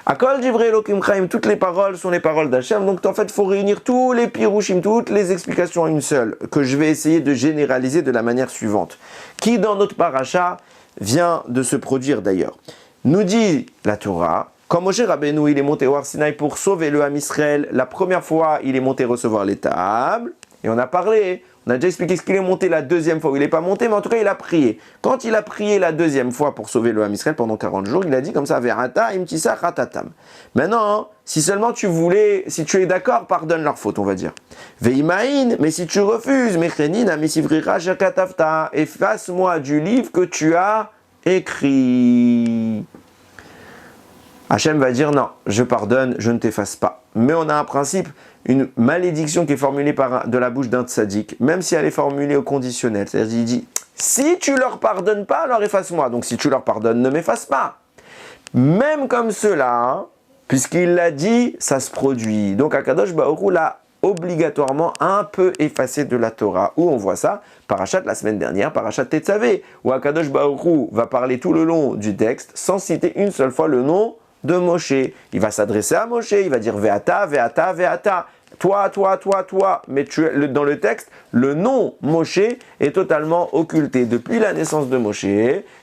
A: Akol Divrei Elokim Chaim, toutes les paroles sont les paroles d'Hachem. Donc en fait, il faut réunir tous les pirouchim, toutes les explications en une seule, que je vais essayer de généraliser de la manière suivante. Qui dans notre paracha vient de se produire d'ailleurs. Nous dit la Torah, quand Moshe Rabbeinu il est monté au Har Sinaï pour sauver le Ham Israël, la première fois il est monté recevoir les tables, et on a parlé, on a déjà expliqué ce qu'il est monté la deuxième fois, il n'est pas monté, mais en tout cas il a prié. Quand il a prié la deuxième fois pour sauver le Ham Israël pendant 40 jours, il a dit comme ça, Verata imtisa ratatam. Maintenant, si seulement tu voulais, si tu es d'accord, pardonne leur faute, on va dire. Veimaïn, mais si tu refuses, Mechenin amisivrira shakatafta, efface-moi du livre que tu as écrit. Hachem va dire non, je pardonne, je ne t'efface pas. Mais on a un principe, une malédiction qui est formulée de la bouche d'un tzaddik, même si elle est formulée au conditionnel. C'est-à-dire qu'il dit, si tu leur pardonnes pas, alors efface-moi. Donc si tu leur pardonnes, ne m'efface pas. Même comme cela, puisqu'il l'a dit, ça se produit. Donc Akadosh Baruch Hu l'a obligatoirement un peu effacé de la Torah. Où on voit ça? Parachat la semaine dernière, Parachat Tetzavé, où Akadosh Baruch Hu va parler tout le long du texte sans citer une seule fois le nom de Moshe. Il va s'adresser à Moshe, il va dire Veata, Veata, Veata. Toi, toi, toi, toi. Mais dans le texte, le nom Moshe est totalement occulté. Depuis la naissance de Moshe,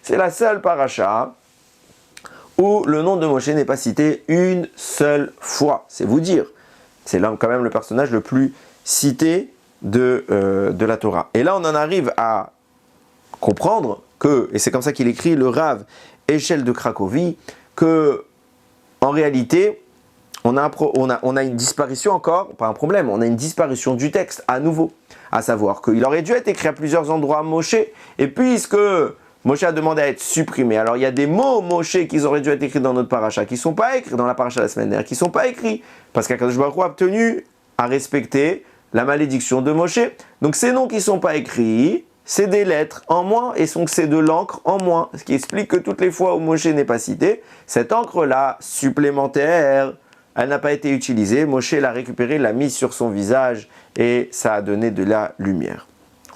A: c'est la seule paracha où le nom de Moshe n'est pas cité une seule fois. C'est vous dire. C'est là quand même le personnage le plus cité de la Torah. Et là, on en arrive à comprendre que, et c'est comme ça qu'il écrit le Rav Échelle de Cracovie, que en réalité, on a une disparition encore, pas un problème, on a une disparition du texte à nouveau. À savoir qu'il aurait dû être écrit à plusieurs endroits Moshe, et puisque Moshe a demandé à être supprimé, alors il y a des mots Moshe qui auraient dû être écrits dans notre paracha, qui ne sont pas écrits dans la paracha de la semaine dernière, qui ne sont pas écrits, parce qu'Akadosh Baruch Hu a tenu à respecter la malédiction de Moshe. Donc ces noms qui ne sont pas écrits, c'est des lettres en moins, et donc c'est de l'encre en moins, ce qui explique que toutes les fois où Moshe n'est pas cité, cette encre-là, supplémentaire, elle n'a pas été utilisée, Moshe l'a récupérée, l'a mise sur son visage, et ça a donné de la lumière.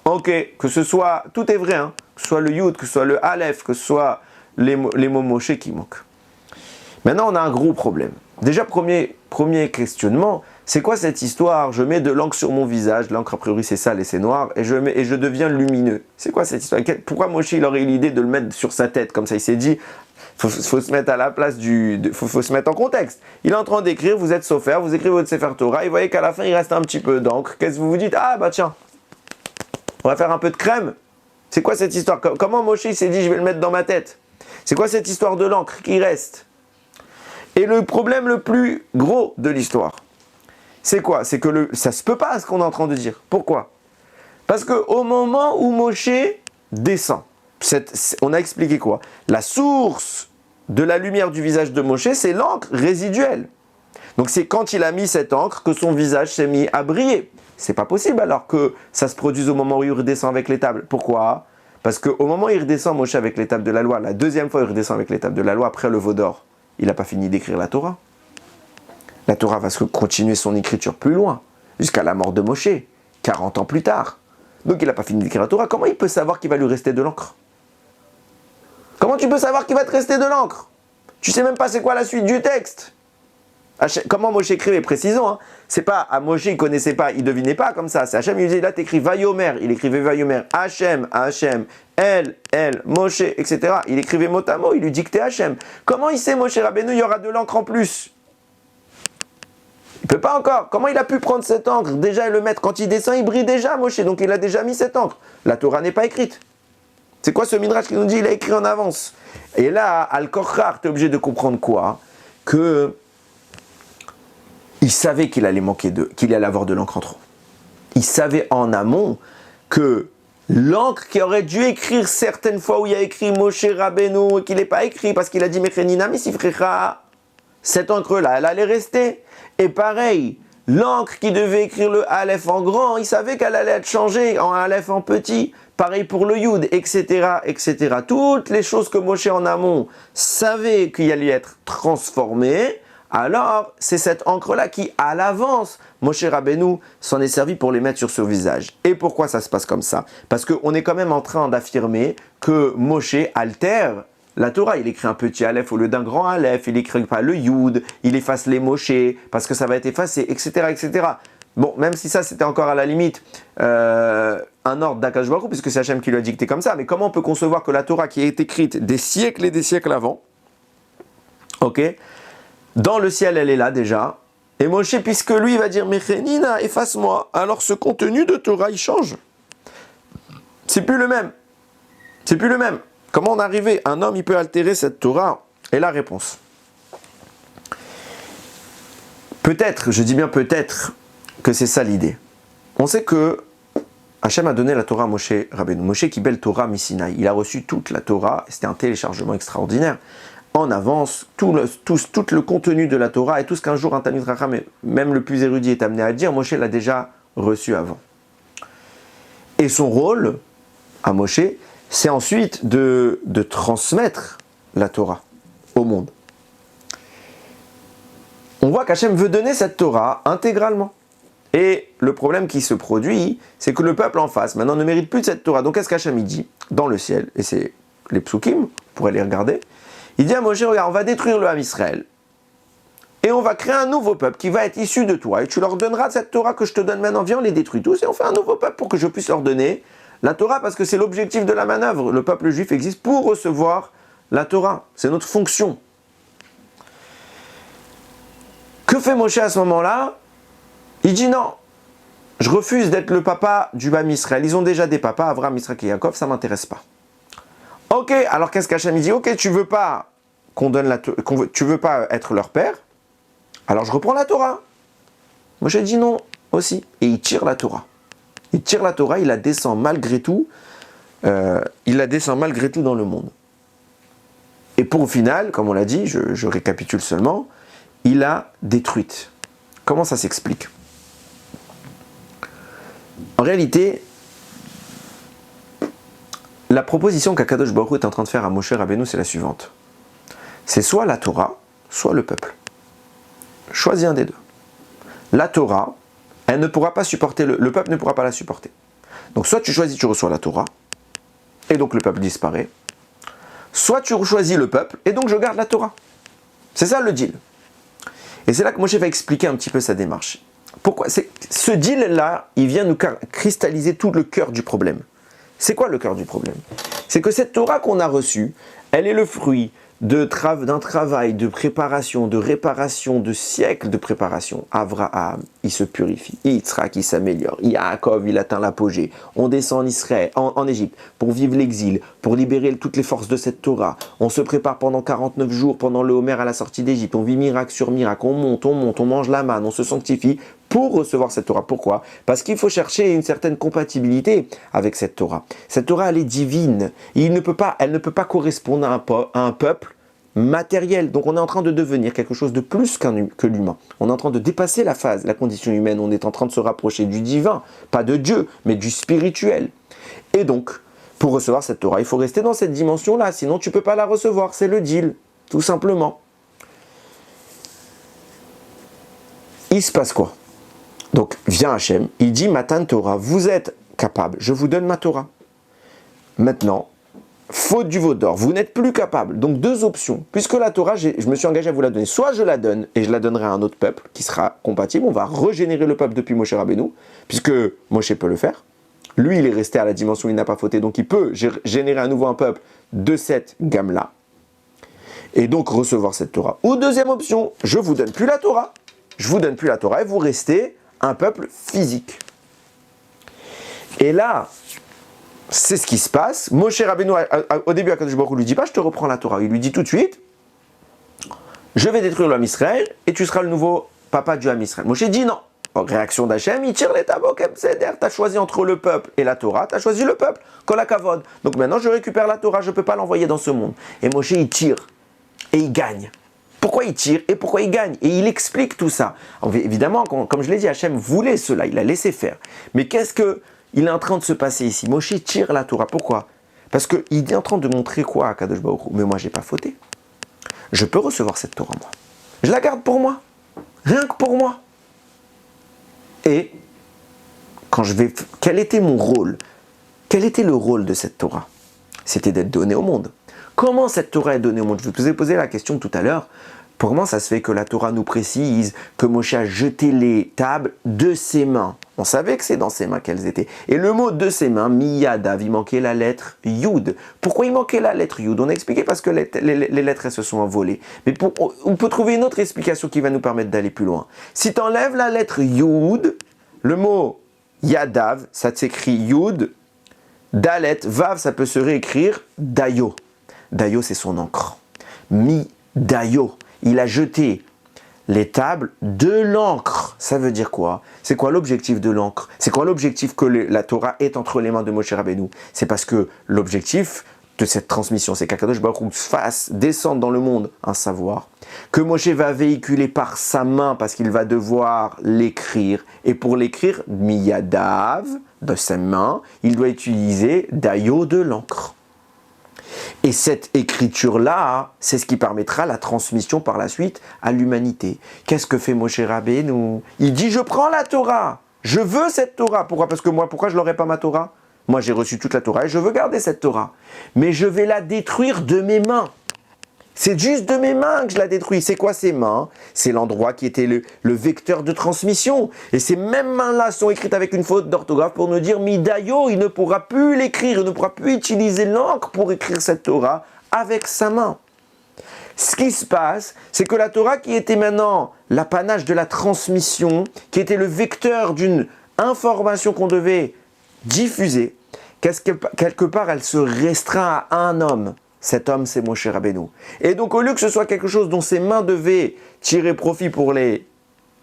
A: Ok, que ce soit, tout est vrai, hein, que ce soit le Yud, que ce soit le Aleph, que ce soit les mots Moshe qui manquent. Maintenant, on a un gros problème. Déjà, premier questionnement, c'est quoi cette histoire? Je mets de l'encre sur mon visage, l'encre a priori c'est sale et c'est noir, et je deviens lumineux. C'est quoi cette histoire? Pourquoi Moshe il aurait eu l'idée de le mettre sur sa tête comme ça? Il s'est dit, faut se mettre à la place faut se mettre en contexte. Il est en train d'écrire, vous êtes Sofer, vous écrivez votre Sefer Torah, et vous voyez qu'à la fin il reste un petit peu d'encre. Qu'est-ce que vous vous dites? Ah bah tiens, On va faire un peu de crème. C'est quoi cette histoire? Comment Moshe il s'est dit je vais le mettre dans ma tête? C'est quoi cette histoire de l'encre qui reste? Et le problème le plus gros de l'histoire, c'est quoi? C'est que ça se peut pas ce qu'on est en train de dire. Pourquoi? Parce qu'au moment où Moshe descend, on a expliqué quoi? La source de la lumière du visage de Moshe, c'est l'encre résiduelle. Donc c'est quand il a mis cette encre que son visage s'est mis à briller. C'est pas possible alors que ça se produise au moment où il redescend avec les tables. Pourquoi? Parce qu'au moment où il redescend Moshe avec les tables de la loi, la deuxième fois il redescend avec les tables de la loi, après le veau d'or, il n'a pas fini d'écrire la Torah. La Torah va continuer son écriture plus loin, jusqu'à la mort de Moshe, 40 ans plus tard. Donc il n'a pas fini d'écrire la Torah. Comment il peut savoir qu'il va lui rester de l'encre? Comment tu peux savoir qu'il va te rester de l'encre? Tu sais même pas c'est quoi la suite du texte. Comment Moshe écrivait, précisons, hein. C'est pas à Moshe, il connaissait pas, il devinait pas comme ça. C'est Hachem, il disait là t'écris Vayomer, il écrivait Vayomer, Hachem, El, Moshe, etc. Il écrivait mot à mot, il lui dictait Hachem. Comment il sait Moshe Rabbeinu, il y aura de l'encre en plus? Il peut pas encore. Comment il a pu prendre cette encre déjà et le mettre? Quand il descend, il brille déjà Moshe, donc il a déjà mis cette encre. La Torah n'est pas écrite. C'est quoi ce midrash qui nous dit il a écrit en avance? Et là, Al-Kochar, tu es obligé de comprendre quoi? Que il savait qu'il allait qu'il allait avoir de l'encre en trop. Il savait en amont que l'encre qui aurait dû écrire certaines fois où il y a écrit Moshe Rabbeinu et qu'il n'est pas écrit parce qu'il a dit Mechenina Misifrecha, cette encre-là, elle allait rester. Et pareil, l'encre qui devait écrire le Aleph en grand, il savait qu'elle allait être changée en Aleph en petit. Pareil pour le Yud, etc., etc. Toutes les choses que Moshe en amont savait qu'il allait être transformé. Alors, c'est cette encre-là qui, à l'avance, Moshe Rabbeinu s'en est servi pour les mettre sur son visage. Et pourquoi ça se passe comme ça? Parce qu'on est quand même en train d'affirmer que Moshe altère la Torah. Il écrit un petit Aleph au lieu d'un grand Aleph, il n'écrit pas le Yud, il efface les Moshe, parce que ça va être effacé, etc., etc. Bon, même si ça, c'était encore à la limite un ordre d'Akadosh Baruch Hu, puisque c'est Hachem qui l'a dicté comme ça, mais comment on peut concevoir que la Torah qui est écrite des siècles et des siècles avant, ok, dans le ciel, elle est là déjà. Et Moshe, puisque lui, il va dire Mechenina, efface-moi. Alors ce contenu de Torah, il change. C'est plus le même. C'est plus le même. Comment on arrivait? Un homme, il peut altérer cette Torah? Et la réponse. Peut-être, je dis bien peut-être, que c'est ça l'idée. On sait que Hachem a donné la Torah à Moshe Rabbeinu. Moshe qui belle Torah Misinaï. Il a reçu toute la Torah. C'était un téléchargement extraordinaire. En avance, tout le contenu de la Torah et tout ce qu'un jour un Talmid Chacham, même le plus érudit, est amené à dire, Moshe l'a déjà reçu avant. Et son rôle, à Moshe, c'est ensuite de transmettre la Torah au monde. On voit qu'Hachem veut donner cette Torah intégralement. Et le problème qui se produit, c'est que le peuple en face, maintenant, ne mérite plus de cette Torah. Donc qu'est-ce qu'Hachem dit dans le ciel? Et c'est les psukim, vous pourrez les regarder. Il dit à Moshe, regarde, on va détruire le Ham Israël. Et on va créer un nouveau peuple qui va être issu de toi. Et tu leur donneras cette Torah que je te donne maintenant. Viens, on les détruit tous et on fait un nouveau peuple pour que je puisse leur donner la Torah. Parce que c'est l'objectif de la manœuvre. Le peuple juif existe pour recevoir la Torah. C'est notre fonction. Que fait Moshe à ce moment-là? Il dit non. Je refuse d'être le papa du Ham Israël. Ils ont déjà des papas, Avraham, Yitzhak et Yaakov, ça ne m'intéresse pas. Ok, alors qu'est-ce qu'Hachem dit? Ok, tu veux pas tu veux pas être leur père? Alors je reprends la Torah. Moshe dit non aussi. Et il tire la Torah. Il tire la Torah, il la descend malgré tout. Il la descend malgré tout dans le monde. Et pour au final, comme on l'a dit, je récapitule seulement, il l'a détruite. Comment ça s'explique? En réalité, la proposition qu'Akadosh Baruch Hu est en train de faire à Moshe Rabbeinu, c'est la suivante. C'est soit la Torah, soit le peuple. Choisis un des deux. La Torah, elle ne pourra pas supporter, le peuple ne pourra pas la supporter. Donc soit tu choisis, tu reçois la Torah, et donc le peuple disparaît. Soit tu choisis le peuple, et donc je garde la Torah. C'est ça le deal. Et c'est là que Moshe va expliquer un petit peu sa démarche. Pourquoi? Ce deal-là, il vient nous cristalliser tout le cœur du problème. C'est quoi le cœur du problème? C'est que cette Torah qu'on a reçue, elle est le fruit d'un travail, de préparation, de réparation, de siècles de préparation. Abraham, il se purifie. Yitzhak, il s'améliore. Yaakov, il atteint l'apogée. On descend en Israël, en Égypte, pour vivre l'exil, pour libérer toutes les forces de cette Torah. On se prépare pendant 49 jours, pendant le Homer à la sortie d'Égypte. On vit miracle sur miracle. On monte, on mange la manne, on se sanctifie pour recevoir cette Torah. Pourquoi? Parce qu'il faut chercher une certaine compatibilité avec cette Torah. Cette Torah, elle est divine. Elle ne peut pas correspondre à un peuple matériel. Donc on est en train de devenir quelque chose de plus que l'humain. On est en train de dépasser la condition humaine. On est en train de se rapprocher du divin, pas de Dieu, mais du spirituel. Et donc, pour recevoir cette Torah, il faut rester dans cette dimension-là. Sinon, tu ne peux pas la recevoir. C'est le deal, tout simplement. Il se passe quoi? Donc, vient Hachem, il dit, Matan Torah, vous êtes capable, je vous donne ma Torah. Maintenant, faute du veau d'or, vous n'êtes plus capable. Donc, deux options. Puisque la Torah, je me suis engagé à vous la donner. Soit je la donne et je la donnerai à un autre peuple qui sera compatible. On va régénérer le peuple depuis Moshe Rabbeinu, puisque Moshe peut le faire. Lui, il est resté à la dimension où il n'a pas fauté, donc il peut générer à nouveau un peuple de cette gamme-là. Et donc recevoir cette Torah. Ou deuxième option, je vous donne plus la Torah. Je vous donne plus la Torah et vous restez un peuple physique. Et là, c'est ce qui se passe. Moshe Rabbeinu, au début, Akadosh Baruch Hu lui dit pas, je te reprends la Torah. Il lui dit tout de suite, je vais détruire le Ham Israël et tu seras le nouveau papa du Ham Israël. Moshe dit non. En réaction d'Hachem, il tire les tabots comme Seder. Tu as choisi entre le peuple et la Torah, tu as choisi le peuple, Kol HaKavod. Donc maintenant, je récupère la Torah, je ne peux pas l'envoyer dans ce monde. Et Moshe, il tire et il gagne. Pourquoi il tire et pourquoi il gagne? Et il explique tout ça. Évidemment, comme je l'ai dit, Hachem voulait cela, il a laissé faire. Mais qu'est-ce qu'il est en train de se passer ici? Moshe tire la Torah. Pourquoi? Parce qu'il est en train de montrer quoi à Kadosh Baruch Hu? Mais moi, je n'ai pas fauté. Je peux recevoir cette Torah, moi. Je la garde pour moi. Rien que pour moi. Et quel était mon rôle? Quel était le rôle de cette Torah? C'était d'être donnée au monde. Comment cette Torah est donnée au monde? Je vous ai posé la question tout à l'heure. Comment ça se fait que la Torah nous précise que Moshe a jeté les tables de ses mains? On savait que c'est dans ses mains qu'elles étaient. Et le mot de ses mains, miyadav, il manquait la lettre Yud. Pourquoi il manquait la lettre Yud? On a expliqué parce que les lettres, elles se sont envolées. Mais on peut trouver une autre explication qui va nous permettre d'aller plus loin. Si tu enlèves la lettre Yud, le mot Yadav, ça s'écrit Yud. Dalet, Vav, ça peut se réécrire Dayo. Dayo, c'est son encre. Dayo. Il a jeté les tables de l'encre. Ça veut dire quoi? C'est quoi l'objectif de l'encre? C'est quoi l'objectif que la Torah est entre les mains de Moshe Rabbeinu? C'est parce que l'objectif de cette transmission, c'est qu'Akadosh Baruch Hu fasse descendre dans le monde un savoir, que Moshe va véhiculer par sa main parce qu'il va devoir l'écrire. Et pour l'écrire, miyadav, de sa main, il doit utiliser dayo, de l'encre. Et cette écriture-là, c'est ce qui permettra la transmission par la suite à l'humanité. Qu'est-ce que fait Moshe Rabbeinu? Il dit, je prends la Torah, je veux cette Torah. Pourquoi? Parce que moi, pourquoi je n'aurais pas ma Torah? Moi, j'ai reçu toute la Torah et je veux garder cette Torah. Mais je vais la détruire de mes mains. C'est juste de mes mains que je la détruis. C'est quoi ces mains? C'est l'endroit qui était le vecteur de transmission. Et ces mêmes mains-là sont écrites avec une faute d'orthographe pour nous dire Midayo, il ne pourra plus l'écrire, il ne pourra plus utiliser l'encre pour écrire cette Torah avec sa main. Ce qui se passe, c'est que la Torah qui était maintenant l'apanage de la transmission, qui était le vecteur d'une information qu'on devait diffuser, quelque part elle se restreint à un homme. Cet homme, c'est Moshe Rabbeinu. Et donc, au lieu que ce soit quelque chose dont ses mains devaient tirer profit pour les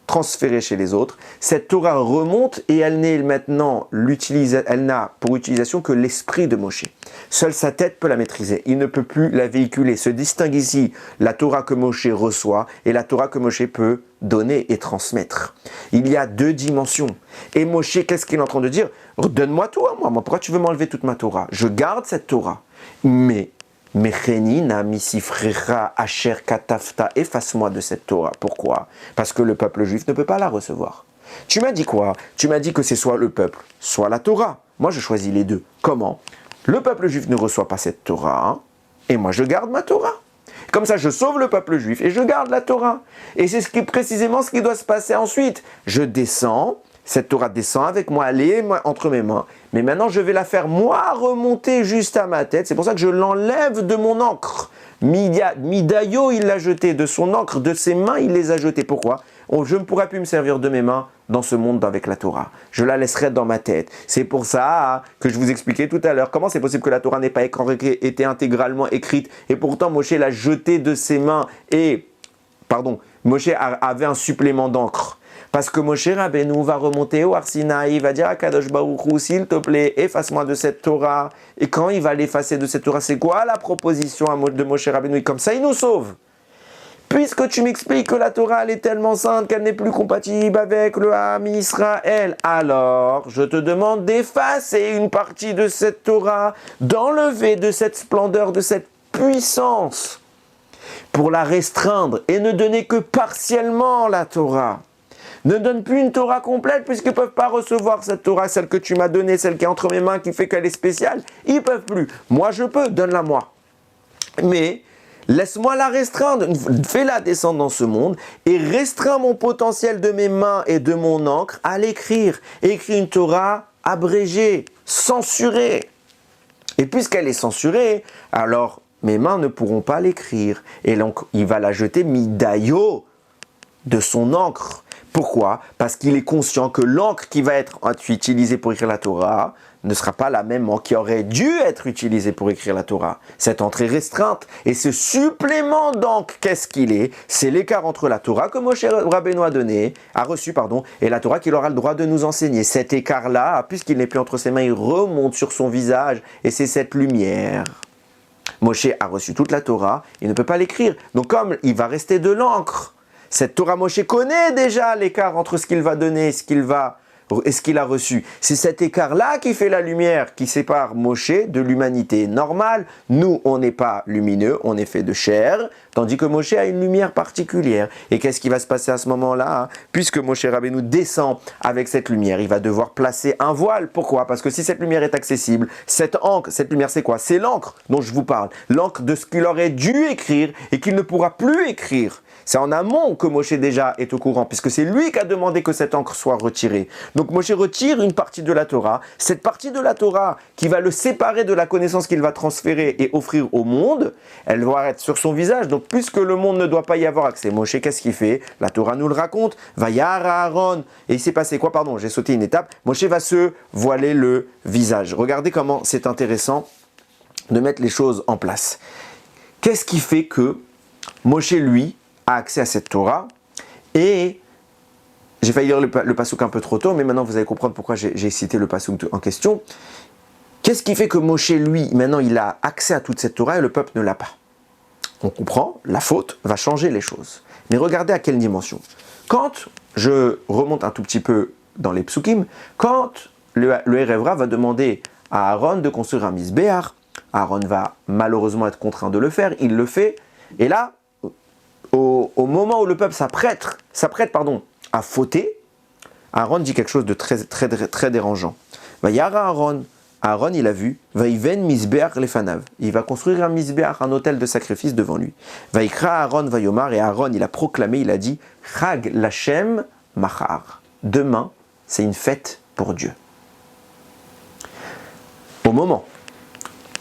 A: transférer chez les autres, cette Torah remonte et elle n'est maintenant elle n'a pour utilisation que l'esprit de Moshe. Seule sa tête peut la maîtriser. Il ne peut plus la véhiculer. Se distingue ici la Torah que Moshe reçoit et la Torah que Moshe peut donner et transmettre. Il y a deux dimensions. Et Moshe, qu'est-ce qu'il est en train de dire? Donne-moi tout à moi. Pourquoi tu veux m'enlever toute ma Torah? Je garde cette Torah. Mais Mechenina misifrera asher katafta, efface-moi de cette Torah. Pourquoi? Parce que le peuple juif ne peut pas la recevoir. Tu m'as dit quoi? Tu m'as dit que c'est soit le peuple, soit la Torah. Moi, je choisis les deux. Comment? Le peuple juif ne reçoit pas cette Torah, et moi, je garde ma Torah. Comme ça, je sauve le peuple juif et je garde la Torah. Et c'est précisément ce qui doit se passer ensuite. Je descends. Cette Torah descend avec moi, elle est entre mes mains. Mais maintenant, je vais la faire, moi, remonter juste à ma tête. C'est pour ça que je l'enlève de mon encre. Midayo, il l'a jeté. De son encre, de ses mains, il les a jetés. Pourquoi? Je ne pourrai plus me servir de mes mains dans ce monde avec la Torah. Je la laisserai dans ma tête. C'est pour ça que je vous expliquais tout à l'heure comment c'est possible que la Torah n'ait pas été intégralement écrite et pourtant Moshe l'a jetée de ses mains et, Moshe avait un supplément d'encre. Parce que Moshe Rabbeinu va remonter au Har Sinaï, il va dire à Kadosh Baruch Hu, s'il te plaît, efface-moi de cette Torah. Et quand il va l'effacer de cette Torah, c'est quoi la proposition de Moshe Rabbeinu? Et comme ça, il nous sauve. Puisque tu m'expliques que la Torah elle est tellement sainte qu'elle n'est plus compatible avec le Ham Israël, alors je te demande d'effacer une partie de cette Torah, d'enlever de cette splendeur, de cette puissance, pour la restreindre et ne donner que partiellement la Torah. Ne donne plus une Torah complète puisqu'ils ne peuvent pas recevoir cette Torah, celle que tu m'as donnée, celle qui est entre mes mains, qui fait qu'elle est spéciale. Ils ne peuvent plus. Moi je peux, donne-la moi. Mais laisse-moi la restreindre, fais-la descendre dans ce monde et restreins mon potentiel de mes mains et de mon encre à l'écrire. Écris une Torah abrégée, censurée. Et puisqu'elle est censurée, alors mes mains ne pourront pas l'écrire. Et donc il va la jeter midayo de son encre. Pourquoi? Parce qu'il est conscient que l'encre qui va être utilisée pour écrire la Torah ne sera pas la même encre qui aurait dû être utilisée pour écrire la Torah. Cette encre est restreinte. Et ce supplément d'encre, qu'est-ce qu'il est? C'est l'écart entre la Torah que Moshe Rabbeinu a reçu, et la Torah qu'il aura le droit de nous enseigner. Cet écart-là, puisqu'il n'est plus entre ses mains, il remonte sur son visage. Et c'est cette lumière. Moshe a reçu toute la Torah, il ne peut pas l'écrire. Donc comme il va rester de l'encre, cette Torah Moshe connaît déjà l'écart entre ce qu'il va donner et ce qu'il a reçu. C'est cet écart-là qui fait la lumière, qui sépare Moshe de l'humanité normale. Nous, on n'est pas lumineux, on est fait de chair, tandis que Moshe a une lumière particulière. Et qu'est-ce qui va se passer à ce moment-là? Puisque Moshe Rabbeinu descend avec cette lumière, il va devoir placer un voile. Pourquoi? Parce que si cette lumière est accessible, cette lumière c'est quoi? C'est l'encre dont je vous parle. L'encre de ce qu'il aurait dû écrire et qu'il ne pourra plus écrire. C'est en amont que Moshe déjà est au courant, puisque c'est lui qui a demandé que cette encre soit retirée. Donc Moshe retire une partie de la Torah. Cette partie de la Torah qui va le séparer de la connaissance qu'il va transférer et offrir au monde, elle doit être sur son visage. Donc puisque le monde ne doit pas y avoir accès, Moshe, qu'est-ce qu'il fait? La Torah nous le raconte. Vayara Aaron. Et il s'est passé quoi? Pardon, j'ai sauté une étape. Moshe va se voiler le visage. Regardez comment c'est intéressant de mettre les choses en place. Qu'est-ce qui fait que Moshe, lui, a accès à cette Torah? Et j'ai failli lire le passouk un peu trop tôt, mais maintenant vous allez comprendre pourquoi j'ai cité le passouk en question. Qu'est-ce qui fait que Moshe, lui, maintenant il a accès à toute cette Torah et le peuple ne l'a pas? On comprend, la faute va changer les choses. Mais regardez à quelle dimension. Quand je remonte un tout petit peu dans les psukim, quand le Erevra va demander à Aaron de construire un misbéach, Aaron va malheureusement être contraint de le faire, il le fait, et là, au moment où le peuple s'apprête à fauter, Aaron dit quelque chose de très, très, très dérangeant. Vayara Aaron, il a vu, Vaiven misbeach lefanav. Il va construire un misbeach, un autel de sacrifice devant lui. Vaikra Aaron vayomar, et Aaron, il a proclamé, il a dit, Chag Lashem machar. Demain, c'est une fête pour Dieu. Au moment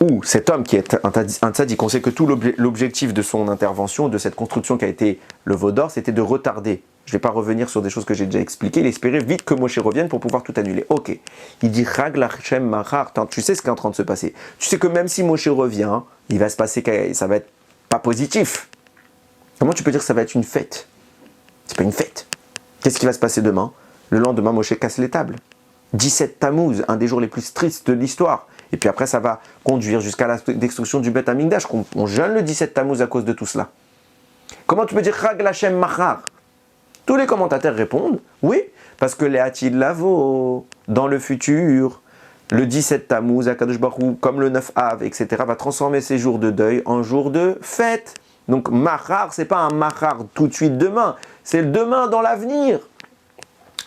A: où cet homme qui est un tzaddik, on sait que tout l'objectif de son intervention, de cette construction qui a été le veau d'or, c'était de retarder. Je ne vais pas revenir sur des choses que j'ai déjà expliquées. Il espérait vite que Moshe revienne pour pouvoir tout annuler. Ok. Il dit Chag Lashem Machar. Tu sais ce qui est en train de se passer. Tu sais que même si Moshe revient, il va se passer, ça va être pas positif. Comment tu peux dire que ça va être une fête? C'est pas une fête. Qu'est-ce qui va se passer demain? Le lendemain, Moshe casse les tables. 17 Tammuz, un des jours les plus tristes de l'histoire. Et puis après, ça va conduire jusqu'à la destruction du Beth Amikdash. On jeûne le 17 Tammuz à cause de tout cela. Comment tu peux dire Chag Lashem Machar? Tous les commentateurs répondent oui, parce que les Hatid Lavo, dans le futur, le 17 Tammuz, Akadosh Baruch Hu, comme le 9 Av, etc., va transformer ces jours de deuil en jours de fête. Donc Machar, c'est pas un Machar tout de suite demain, c'est le demain dans l'avenir.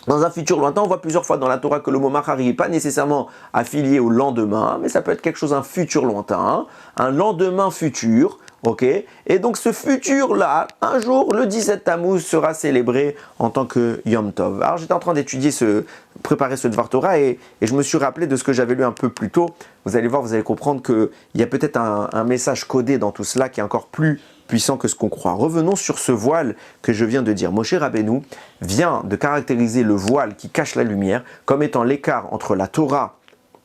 A: Dans un futur lointain, on voit plusieurs fois dans la Torah que le mot Machar n'est pas nécessairement affilié au lendemain, mais ça peut être quelque chose, un futur lointain, un lendemain futur, ok? Et donc ce futur-là, un jour, le 17 Tammuz sera célébré en tant que Yom Tov. Alors j'étais en train d'étudier, préparer ce Dvar Torah et je me suis rappelé de ce que j'avais lu un peu plus tôt. Vous allez voir, vous allez comprendre qu'il y a peut-être un message codé dans tout cela qui est encore plus puissant que ce qu'on croit. Revenons sur ce voile que je viens de dire. Moshe Rabbeinu vient de caractériser le voile qui cache la lumière comme étant l'écart entre la Torah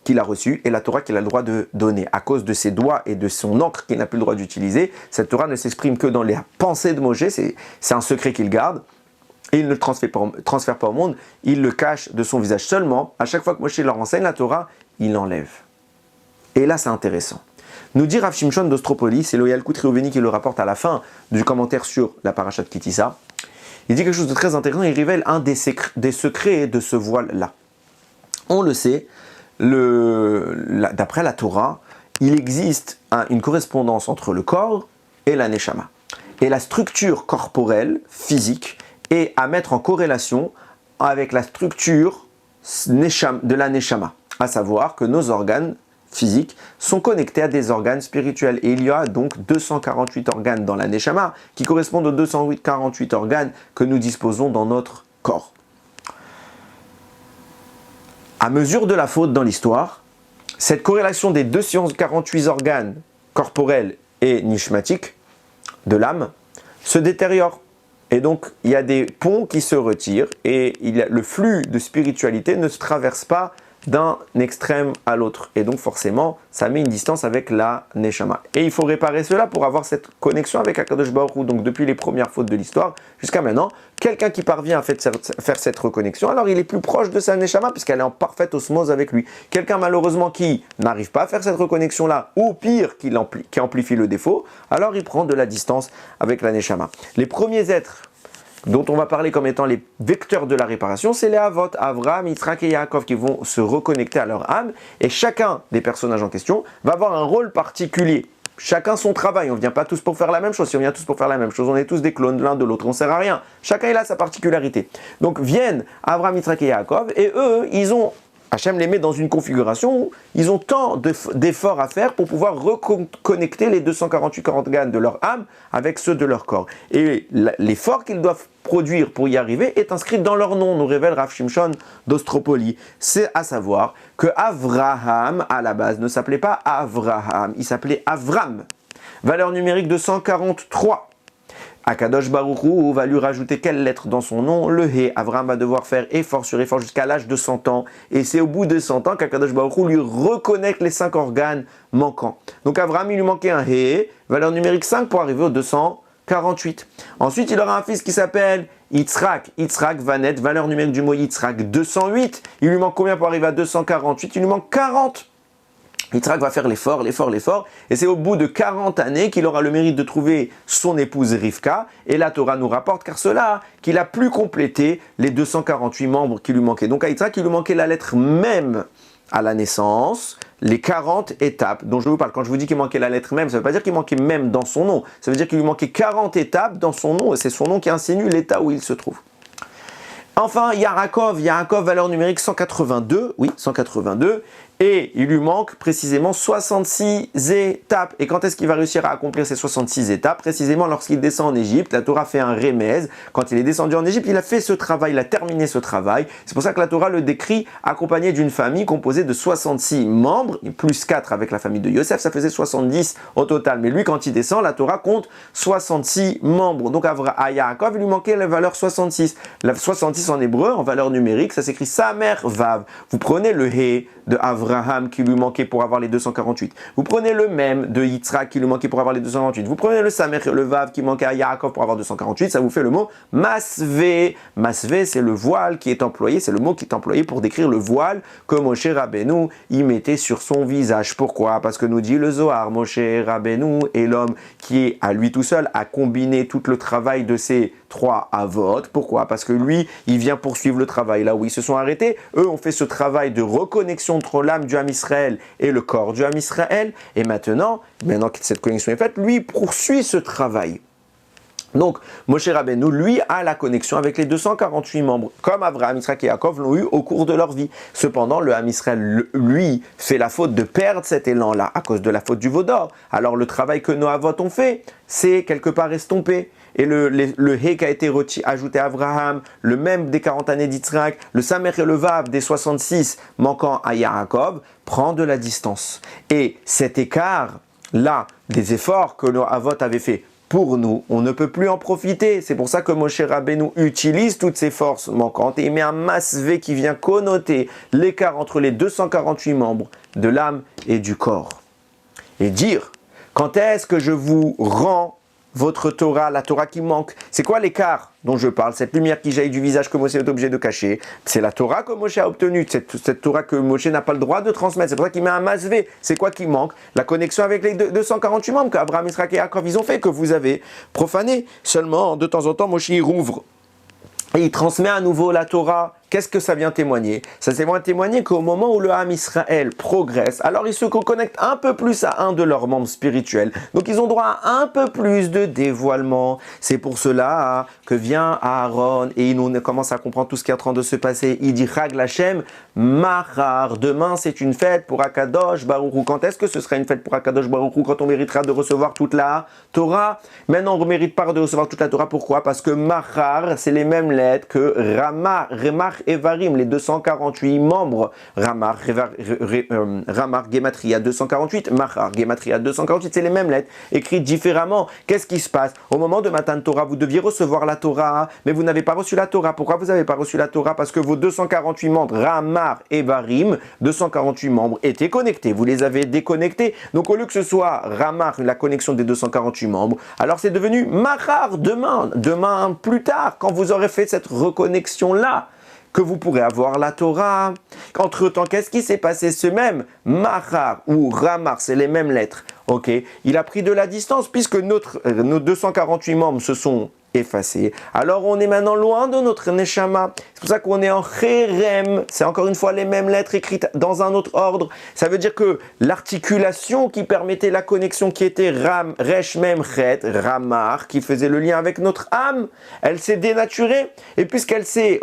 A: qu'il a reçue et la Torah qu'il a le droit de donner. À cause de ses doigts et de son encre qu'il n'a plus le droit d'utiliser, cette Torah ne s'exprime que dans les pensées de Moshe, c'est un secret qu'il garde. Et il ne le transfère pas au monde, il le cache de son visage seulement. À chaque fois que Moshe leur enseigne la Torah, il l'enlève. Et là, c'est intéressant. Nous dit Rav Shimshon d'Ostropoli, c'est Loyal Koutrioveni qui le rapporte à la fin du commentaire sur la parasha de Kitissa. Il dit quelque chose de très intéressant, il révèle un des secrets de ce voile-là. On le sait, d'après la Torah, il existe une correspondance entre le corps et la neshama. Et la structure corporelle, physique, est à mettre en corrélation avec la structure de la neshama, à savoir que nos organes physiques sont connectés à des organes spirituels. Et il y a donc 248 organes dans la neshama qui correspondent aux 248 organes que nous disposons dans notre corps. À mesure de la faute dans l'histoire, cette corrélation des 248 organes corporels et nishmatiques de l'âme se détériore. Et donc, il y a des ponts qui se retirent et le flux de spiritualité ne se traverse pas d'un extrême à l'autre. Et donc, forcément, ça met une distance avec la Neshama. Et il faut réparer cela pour avoir cette connexion avec Akadosh Baruch Hu. Donc, depuis les premières fautes de l'histoire jusqu'à maintenant, quelqu'un qui parvient à faire cette reconnexion, alors il est plus proche de sa Neshama puisqu'elle est en parfaite osmose avec lui. Quelqu'un, malheureusement, qui n'arrive pas à faire cette reconnexion-là, ou pire, qui amplifie le défaut, alors il prend de la distance avec la Neshama. Les premiers êtres dont on va parler comme étant les vecteurs de la réparation, c'est les Avot, Avraham, Yitzhak et Yaakov qui vont se reconnecter à leur âme, et chacun des personnages en question va avoir un rôle particulier. Chacun son travail, on ne vient pas tous pour faire la même chose. Si on vient tous pour faire la même chose, on est tous des clones l'un de l'autre, on ne sert à rien. Chacun il a sa particularité. Donc viennent Avraham, Yitzhak et Yaakov, et eux, Hachem les met dans une configuration où ils ont tant d'efforts à faire pour pouvoir reconnecter les 248 organes de leur âme avec ceux de leur corps. Et l'effort qu'ils doivent produire pour y arriver est inscrit dans leur nom, nous révèle Rav Shimshon d'Ostropoli. C'est à savoir que Avraham, à la base, ne s'appelait pas Avraham, il s'appelait Avram. Valeur numérique de 143. Akadosh Baruch Hu va lui rajouter quelle lettre dans son nom? Le He. Avram va devoir faire effort sur effort jusqu'à l'âge de 100 ans. Et c'est au bout de 100 ans qu'Akadosh Baruch Hu lui reconnecte les 5 organes manquants. Donc Avram, il lui manquait un He, valeur numérique 5 pour arriver au 248. Ensuite, il aura un fils qui s'appelle Yitzhak. Yitzhak va naître, valeur numérique du mot Yitzhak 208. Il lui manque combien pour arriver à 248? Il lui manque 40. Yitzhak va faire l'effort, et c'est au bout de 40 années qu'il aura le mérite de trouver son épouse Rivka, et la Torah nous rapporte car cela, qu'il a pu compléter les 248 membres qui lui manquaient. Donc à Yitzhak, il lui manquait la lettre même à la naissance, les 40 étapes dont je vous parle. Quand je vous dis qu'il manquait la lettre même, ça ne veut pas dire qu'il manquait même dans son nom, ça veut dire qu'il lui manquait 40 étapes dans son nom, et c'est son nom qui insinue l'état où il se trouve. Enfin, Yaakov, valeur numérique 182, oui, 182, et il lui manque précisément 66 étapes. Et quand est-ce qu'il va réussir à accomplir ces 66 étapes? Précisément lorsqu'il descend en Égypte. La Torah fait un rémèze. Quand il est descendu en Égypte, il a fait ce travail, il a terminé ce travail. C'est pour ça que la Torah le décrit accompagné d'une famille composée de 66 membres, plus 4 avec la famille de Yosef, ça faisait 70 au total. Mais lui, quand il descend, la Torah compte 66 membres. Donc à Yaakov, il lui manquait la valeur 66. La 66 en hébreu, en valeur numérique, ça s'écrit Samer Vav. Vous prenez le He de Avraham qui lui manquait pour avoir les 248. Vous prenez le même de Yitzhak qui lui manquait pour avoir les 248. Vous prenez le Samer, le Vav qui manquait à Yaakov pour avoir 248. Ça vous fait le mot Masvé. Masvé, c'est le voile qui est employé, c'est le mot qui est employé pour décrire le voile que Moshe Rabbeinu y mettait sur son visage. Pourquoi? Parce que nous dit le Zohar, Moshe Rabbeinu est l'homme qui, à lui tout seul, a combiné tout le travail de ces 3 avot. Pourquoi? Parce que lui, il vient poursuivre le travail là où ils se sont arrêtés. Eux ont fait ce travail de reconnexion entre l'âme du Ham Israël et le corps du Ham Israël. Et maintenant que cette connexion est faite, lui poursuit ce travail. Donc, Moshe Rabbeinu, lui, a la connexion avec les 248 membres, comme Abraham, Yitzhak et Yaakov l'ont eu au cours de leur vie. Cependant, le Ham Israël, lui, fait la faute de perdre cet élan-là à cause de la faute du veau d'or. Alors, le travail que nos avot ont fait, c'est quelque part estompé. Et le Hé qui a été ajouté à Abraham, le même des 40 années d'Yitzhak, le Samer et le Vav des 66 manquant à Yaakov, prend de la distance. Et cet écart-là, des efforts que nos avot avaient fait, pour nous, on ne peut plus en profiter. C'est pour ça que Moshe Rabbeinu utilise toutes ses forces manquantes et il met un masvé qui vient connoter l'écart entre les 248 membres de l'âme et du corps. Et dire, quand est-ce que je vous rends votre Torah, la Torah qui manque? C'est quoi l'écart dont je parle? Cette lumière qui jaillit du visage que Moshe est obligé de cacher. C'est la Torah que Moshe a obtenue, cette Torah que Moshe n'a pas le droit de transmettre. C'est pour ça qu'il met un masvé. C'est quoi qui manque? La connexion avec les 248 membres qu'Abraham, Yitzhak et Yaakov ils ont fait, que vous avez profané. Seulement, de temps en temps, Moshe il rouvre. Et il transmet à nouveau la Torah. Qu'est-ce que ça vient témoigner? Ça vient témoigner qu'au moment où le Ham Israël progresse, alors ils se connectent un peu plus à un de leurs membres spirituels. Donc ils ont droit à un peu plus de dévoilement. C'est pour cela que vient Aaron et il nous commence à comprendre tout ce qui est en train de se passer. Il dit Chag Lachem Mahar. Demain c'est une fête pour Akadosh Baruch Hu. Quand est-ce que ce sera une fête pour Akadosh Baruch Hu? Quand on méritera de recevoir toute la Torah. Maintenant on ne mérite pas de recevoir toute la Torah. Pourquoi? Parce que Mahar c'est les mêmes lettres que Remar Evarim, les 248 membres. Ramar, Gematria 248, Mahar, Gematria 248, c'est les mêmes lettres, écrites différemment. Qu'est-ce qui se passe? Au moment de Matan Torah, vous deviez recevoir la Torah, mais vous n'avez pas reçu la Torah. Pourquoi vous n'avez pas reçu la Torah? Parce que vos 248 membres, Ramar, Evarim, 248 membres étaient connectés. Vous les avez déconnectés. Donc au lieu que ce soit Ramar, la connexion des 248 membres, alors c'est devenu Mahar, demain plus tard, quand vous aurez fait cette reconnexion-là, que vous pourrez avoir la Torah. Entre-temps, qu'est-ce qui s'est passé? Ce même Mahar ou Ramar, c'est les mêmes lettres. Ok, il a pris de la distance puisque nos 248 membres se sont effacés. Alors on est maintenant loin de notre Neshama. C'est pour ça qu'on est en Cherem. C'est encore une fois les mêmes lettres écrites dans un autre ordre. Ça veut dire que l'articulation qui permettait la connexion qui était Ram, Resh Mem Chet, Ramar, qui faisait le lien avec notre âme, elle s'est dénaturée. Et puisqu'elle s'est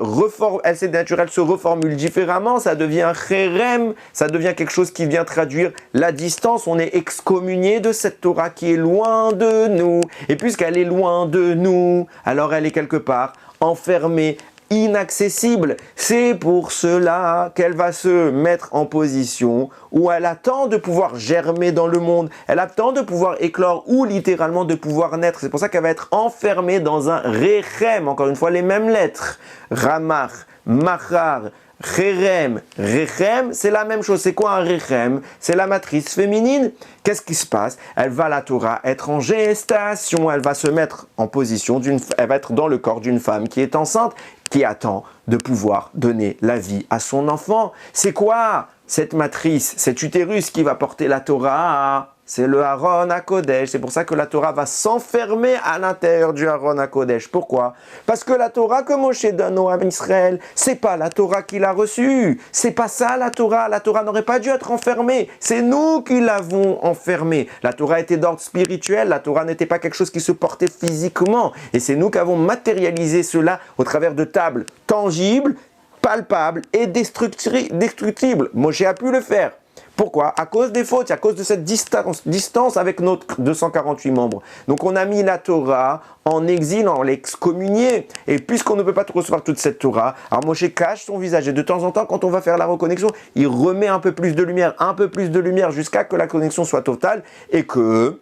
A: dénaturée, elle se reformule différemment, ça devient Cherem, ça devient quelque chose qui vient traduire la distance. On est excommunié de cette Torah qui est loin de nous. Et puisqu'elle est loin de nous, alors elle est quelque part enfermée, inaccessible. C'est pour cela qu'elle va se mettre en position où elle attend de pouvoir germer dans le monde, elle attend de pouvoir éclore ou littéralement de pouvoir naître. C'est pour ça qu'elle va être enfermée dans un rechem, encore une fois les mêmes lettres. Ramar, Mahar, Cherem, Rechem, c'est la même chose. C'est quoi un Rechem? C'est la matrice féminine. Qu'est-ce qui se passe? Elle va, la Torah, être en gestation. Elle va se mettre en position elle va être dans le corps d'une femme qui est enceinte, qui attend de pouvoir donner la vie à son enfant. C'est quoi cette matrice, cet utérus qui va porter la Torah? C'est le Aaron HaKodesh. C'est pour ça que la Torah va s'enfermer à l'intérieur du Aaron HaKodesh. Pourquoi? Parce que la Torah que Moshe donne au Ham Israël, c'est pas la Torah qu'il a reçue. C'est pas ça la Torah. La Torah n'aurait pas dû être enfermée. C'est nous qui l'avons enfermée. La Torah était d'ordre spirituel. La Torah n'était pas quelque chose qui se portait physiquement. Et c'est nous qui avons matérialisé cela au travers de tables tangibles, palpables et destructibles. Moshe a pu le faire. Pourquoi? À cause des fautes, à cause de cette distance avec notre 248 membres. Donc on a mis la Torah en exil, on l'a excommunié. Et puisqu'on ne peut pas recevoir toute cette Torah, alors Moshe cache son visage. Et de temps en temps, quand on va faire la reconnexion, il remet un peu plus de lumière, jusqu'à que la connexion soit totale. Et que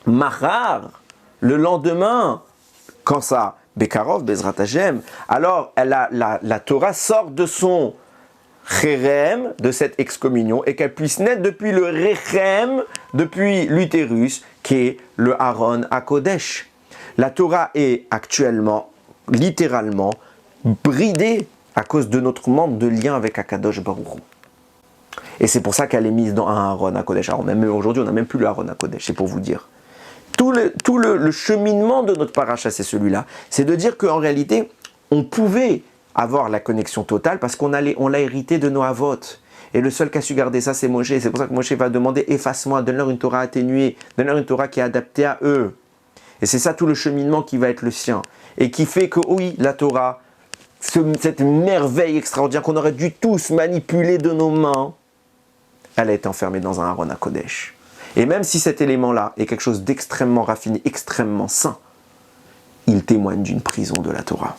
A: Mahar, le lendemain, quand ça, Bekarov, Bezrat Hashem, alors la Torah sort de son Cherem, de cette excommunion, et qu'elle puisse naître depuis le Rechem, depuis l'utérus, qui est le Aaron HaKodesh. La Torah est actuellement, littéralement, bridée à cause de notre manque de lien avec Akadosh Baruch Hu. Et c'est pour ça qu'elle est mise dans un Aaron HaKodesh. Alors même aujourd'hui, on n'a même plus le Aaron HaKodesh, c'est pour vous dire. Tout le cheminement de notre paracha, c'est celui-là. C'est de dire qu'en réalité, on pouvait avoir la connexion totale parce qu'on l'a hérité de nos avot. Et le seul qui a su garder ça, c'est Moshe. C'est pour ça que Moshe va demander, efface-moi, donne-leur une Torah atténuée, donne-leur une Torah qui est adaptée à eux. Et c'est ça tout le cheminement qui va être le sien. Et qui fait que oui, la Torah, cette merveille extraordinaire qu'on aurait dû tous manipuler de nos mains, elle a été enfermée dans un Aron HaKodesh. Et même si cet élément-là est quelque chose d'extrêmement raffiné, extrêmement saint, il témoigne d'une prison de la Torah.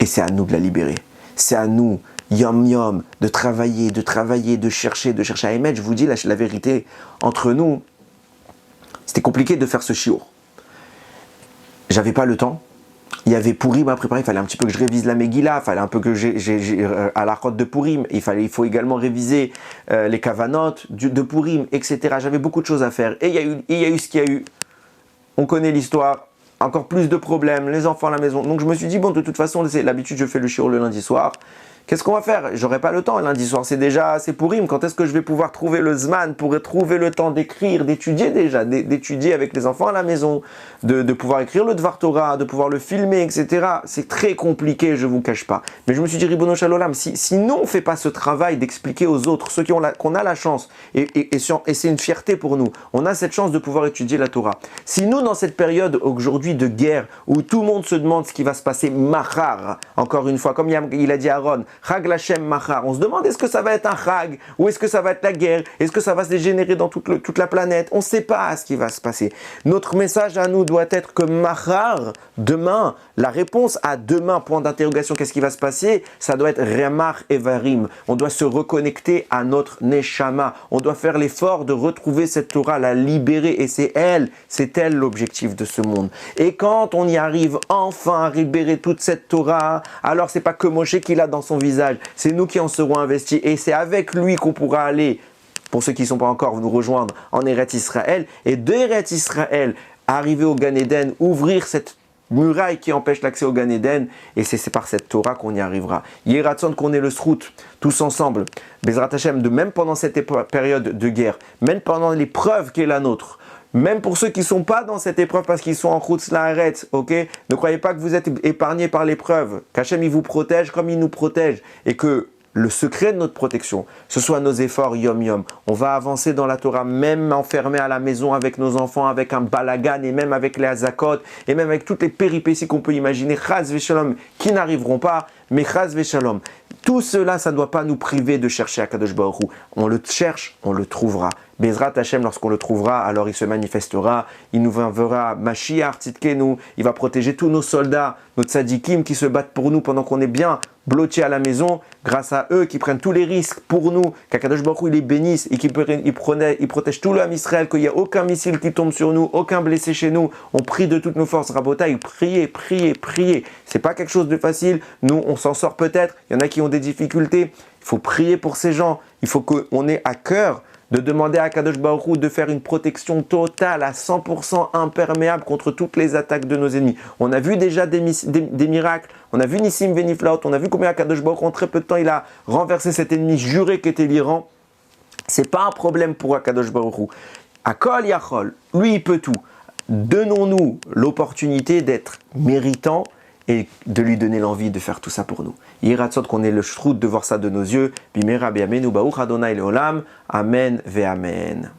A: Et c'est à nous de la libérer. C'est à nous, yom yom, de travailler, de chercher à émettre. Je vous dis la vérité, entre nous, c'était compliqué de faire ce shiur. J'avais pas le temps. Il y avait Purim à préparer, il fallait un petit peu que je révise la Megillah, il fallait un peu que à la rote de Purim, il faut également réviser les kavanot de Purim, etc. J'avais beaucoup de choses à faire. Et il y a eu ce qu'il y a eu. On connaît l'histoire, encore plus de problèmes, les enfants à la maison. Donc je me suis dit, bon, de toute façon, c'est l'habitude, je fais le shiur le lundi soir. Qu'est-ce qu'on va faire? J'aurai pas le temps. Lundi soir, c'est Purim. Quand est-ce que je vais pouvoir trouver le Zman pour trouver le temps d'écrire, d'étudier déjà, d'étudier avec les enfants à la maison, de pouvoir écrire le Dvar Torah, de pouvoir le filmer, etc. C'est très compliqué, je vous cache pas. Mais je me suis dit, Ribono Shel Olam, si nous on fait pas ce travail d'expliquer aux autres, ceux qu'on a la chance, et c'est une fierté pour nous, on a cette chance de pouvoir étudier la Torah. Si nous, dans cette période aujourd'hui de guerre, où tout le monde se demande ce qui va se passer, Mahar, encore une fois, comme il a dit Aaron, Chag Lashem Mahar. On se demande est-ce que ça va être un Chag ou est-ce que ça va être la guerre? Est-ce que ça va se dégénérer dans toute la planète? On ne sait pas ce qui va se passer. Notre message à nous doit être que Mahar, demain, la réponse à demain, point d'interrogation, qu'est-ce qui va se passer? Ça doit être Remar Evarim. On doit se reconnecter à notre Neshama. On doit faire l'effort de retrouver cette Torah, la libérer. Et c'est elle l'objectif de ce monde. Et quand on y arrive enfin à libérer toute cette Torah, alors c'est pas que Moshe qui l'a dans son visage, c'est nous qui en serons investis et c'est avec lui qu'on pourra aller, pour ceux qui ne sont pas encore, nous rejoindre en Eretz Israël et de Eretz Israël arriver au Gan Eden, ouvrir cette muraille qui empêche l'accès au Gan Eden et c'est par cette Torah qu'on y arrivera. Yeratzon qu'on ait le srout tous ensemble, Bezrat Hashem, de même pendant cette période de guerre, même pendant l'épreuve qui est la nôtre, même pour ceux qui ne sont pas dans cette épreuve parce qu'ils sont en Chutz La'aretz, ok? Ne croyez pas que vous êtes épargnés par l'épreuve, qu'Hachem il vous protège comme il nous protège et que le secret de notre protection, ce soit nos efforts yom yom. On va avancer dans la Torah, même enfermé à la maison avec nos enfants, avec un balagan et même avec les hazakot et même avec toutes les péripéties qu'on peut imaginer, chaz v'shalom, qui n'arriveront pas, mais chaz v'shalom. Tout cela, ça ne doit pas nous priver de chercher Akadosh Baruch Hu. On le cherche, on le trouvera. Bezrat Hashem, lorsqu'on le trouvera, alors il se manifestera, il nous enverra Mashiach Tzidkenu, il va protéger tous nos soldats, nos tzadikim qui se battent pour nous pendant qu'on est bien bloqués à la maison, grâce à eux qui prennent tous les risques pour nous, qu'Akadosh Baruch Hu il les bénisse et qu'il protège tout l'homme Israël, qu'il n'y a aucun missile qui tombe sur nous, aucun blessé chez nous. On prie de toutes nos forces, Rabotaï, priez. C'est pas quelque chose de facile, nous on s'en sort peut-être, il y en a qui ont des difficultés, il faut prier pour ces gens, il faut qu'on ait à cœur de demander à Kadosh Baruch Hu de faire une protection totale à 100% imperméable contre toutes les attaques de nos ennemis. On a vu déjà des miracles, on a vu Nissim Veniflaot, on a vu combien Kadosh Baruch Hu en très peu de temps il a renversé cet ennemi juré qu'était l'Iran. C'est pas un problème pour Akadosh Baruch Hu. Akol Yachol, lui il peut tout. Donnons-nous l'opportunité d'être méritants et de lui donner l'envie de faire tout ça pour nous. Yiratzot qu'on ait le shroud de voir ça de nos yeux. Bimera bi'amenu ba'uch Adonai le'olam. Amen ve'amen.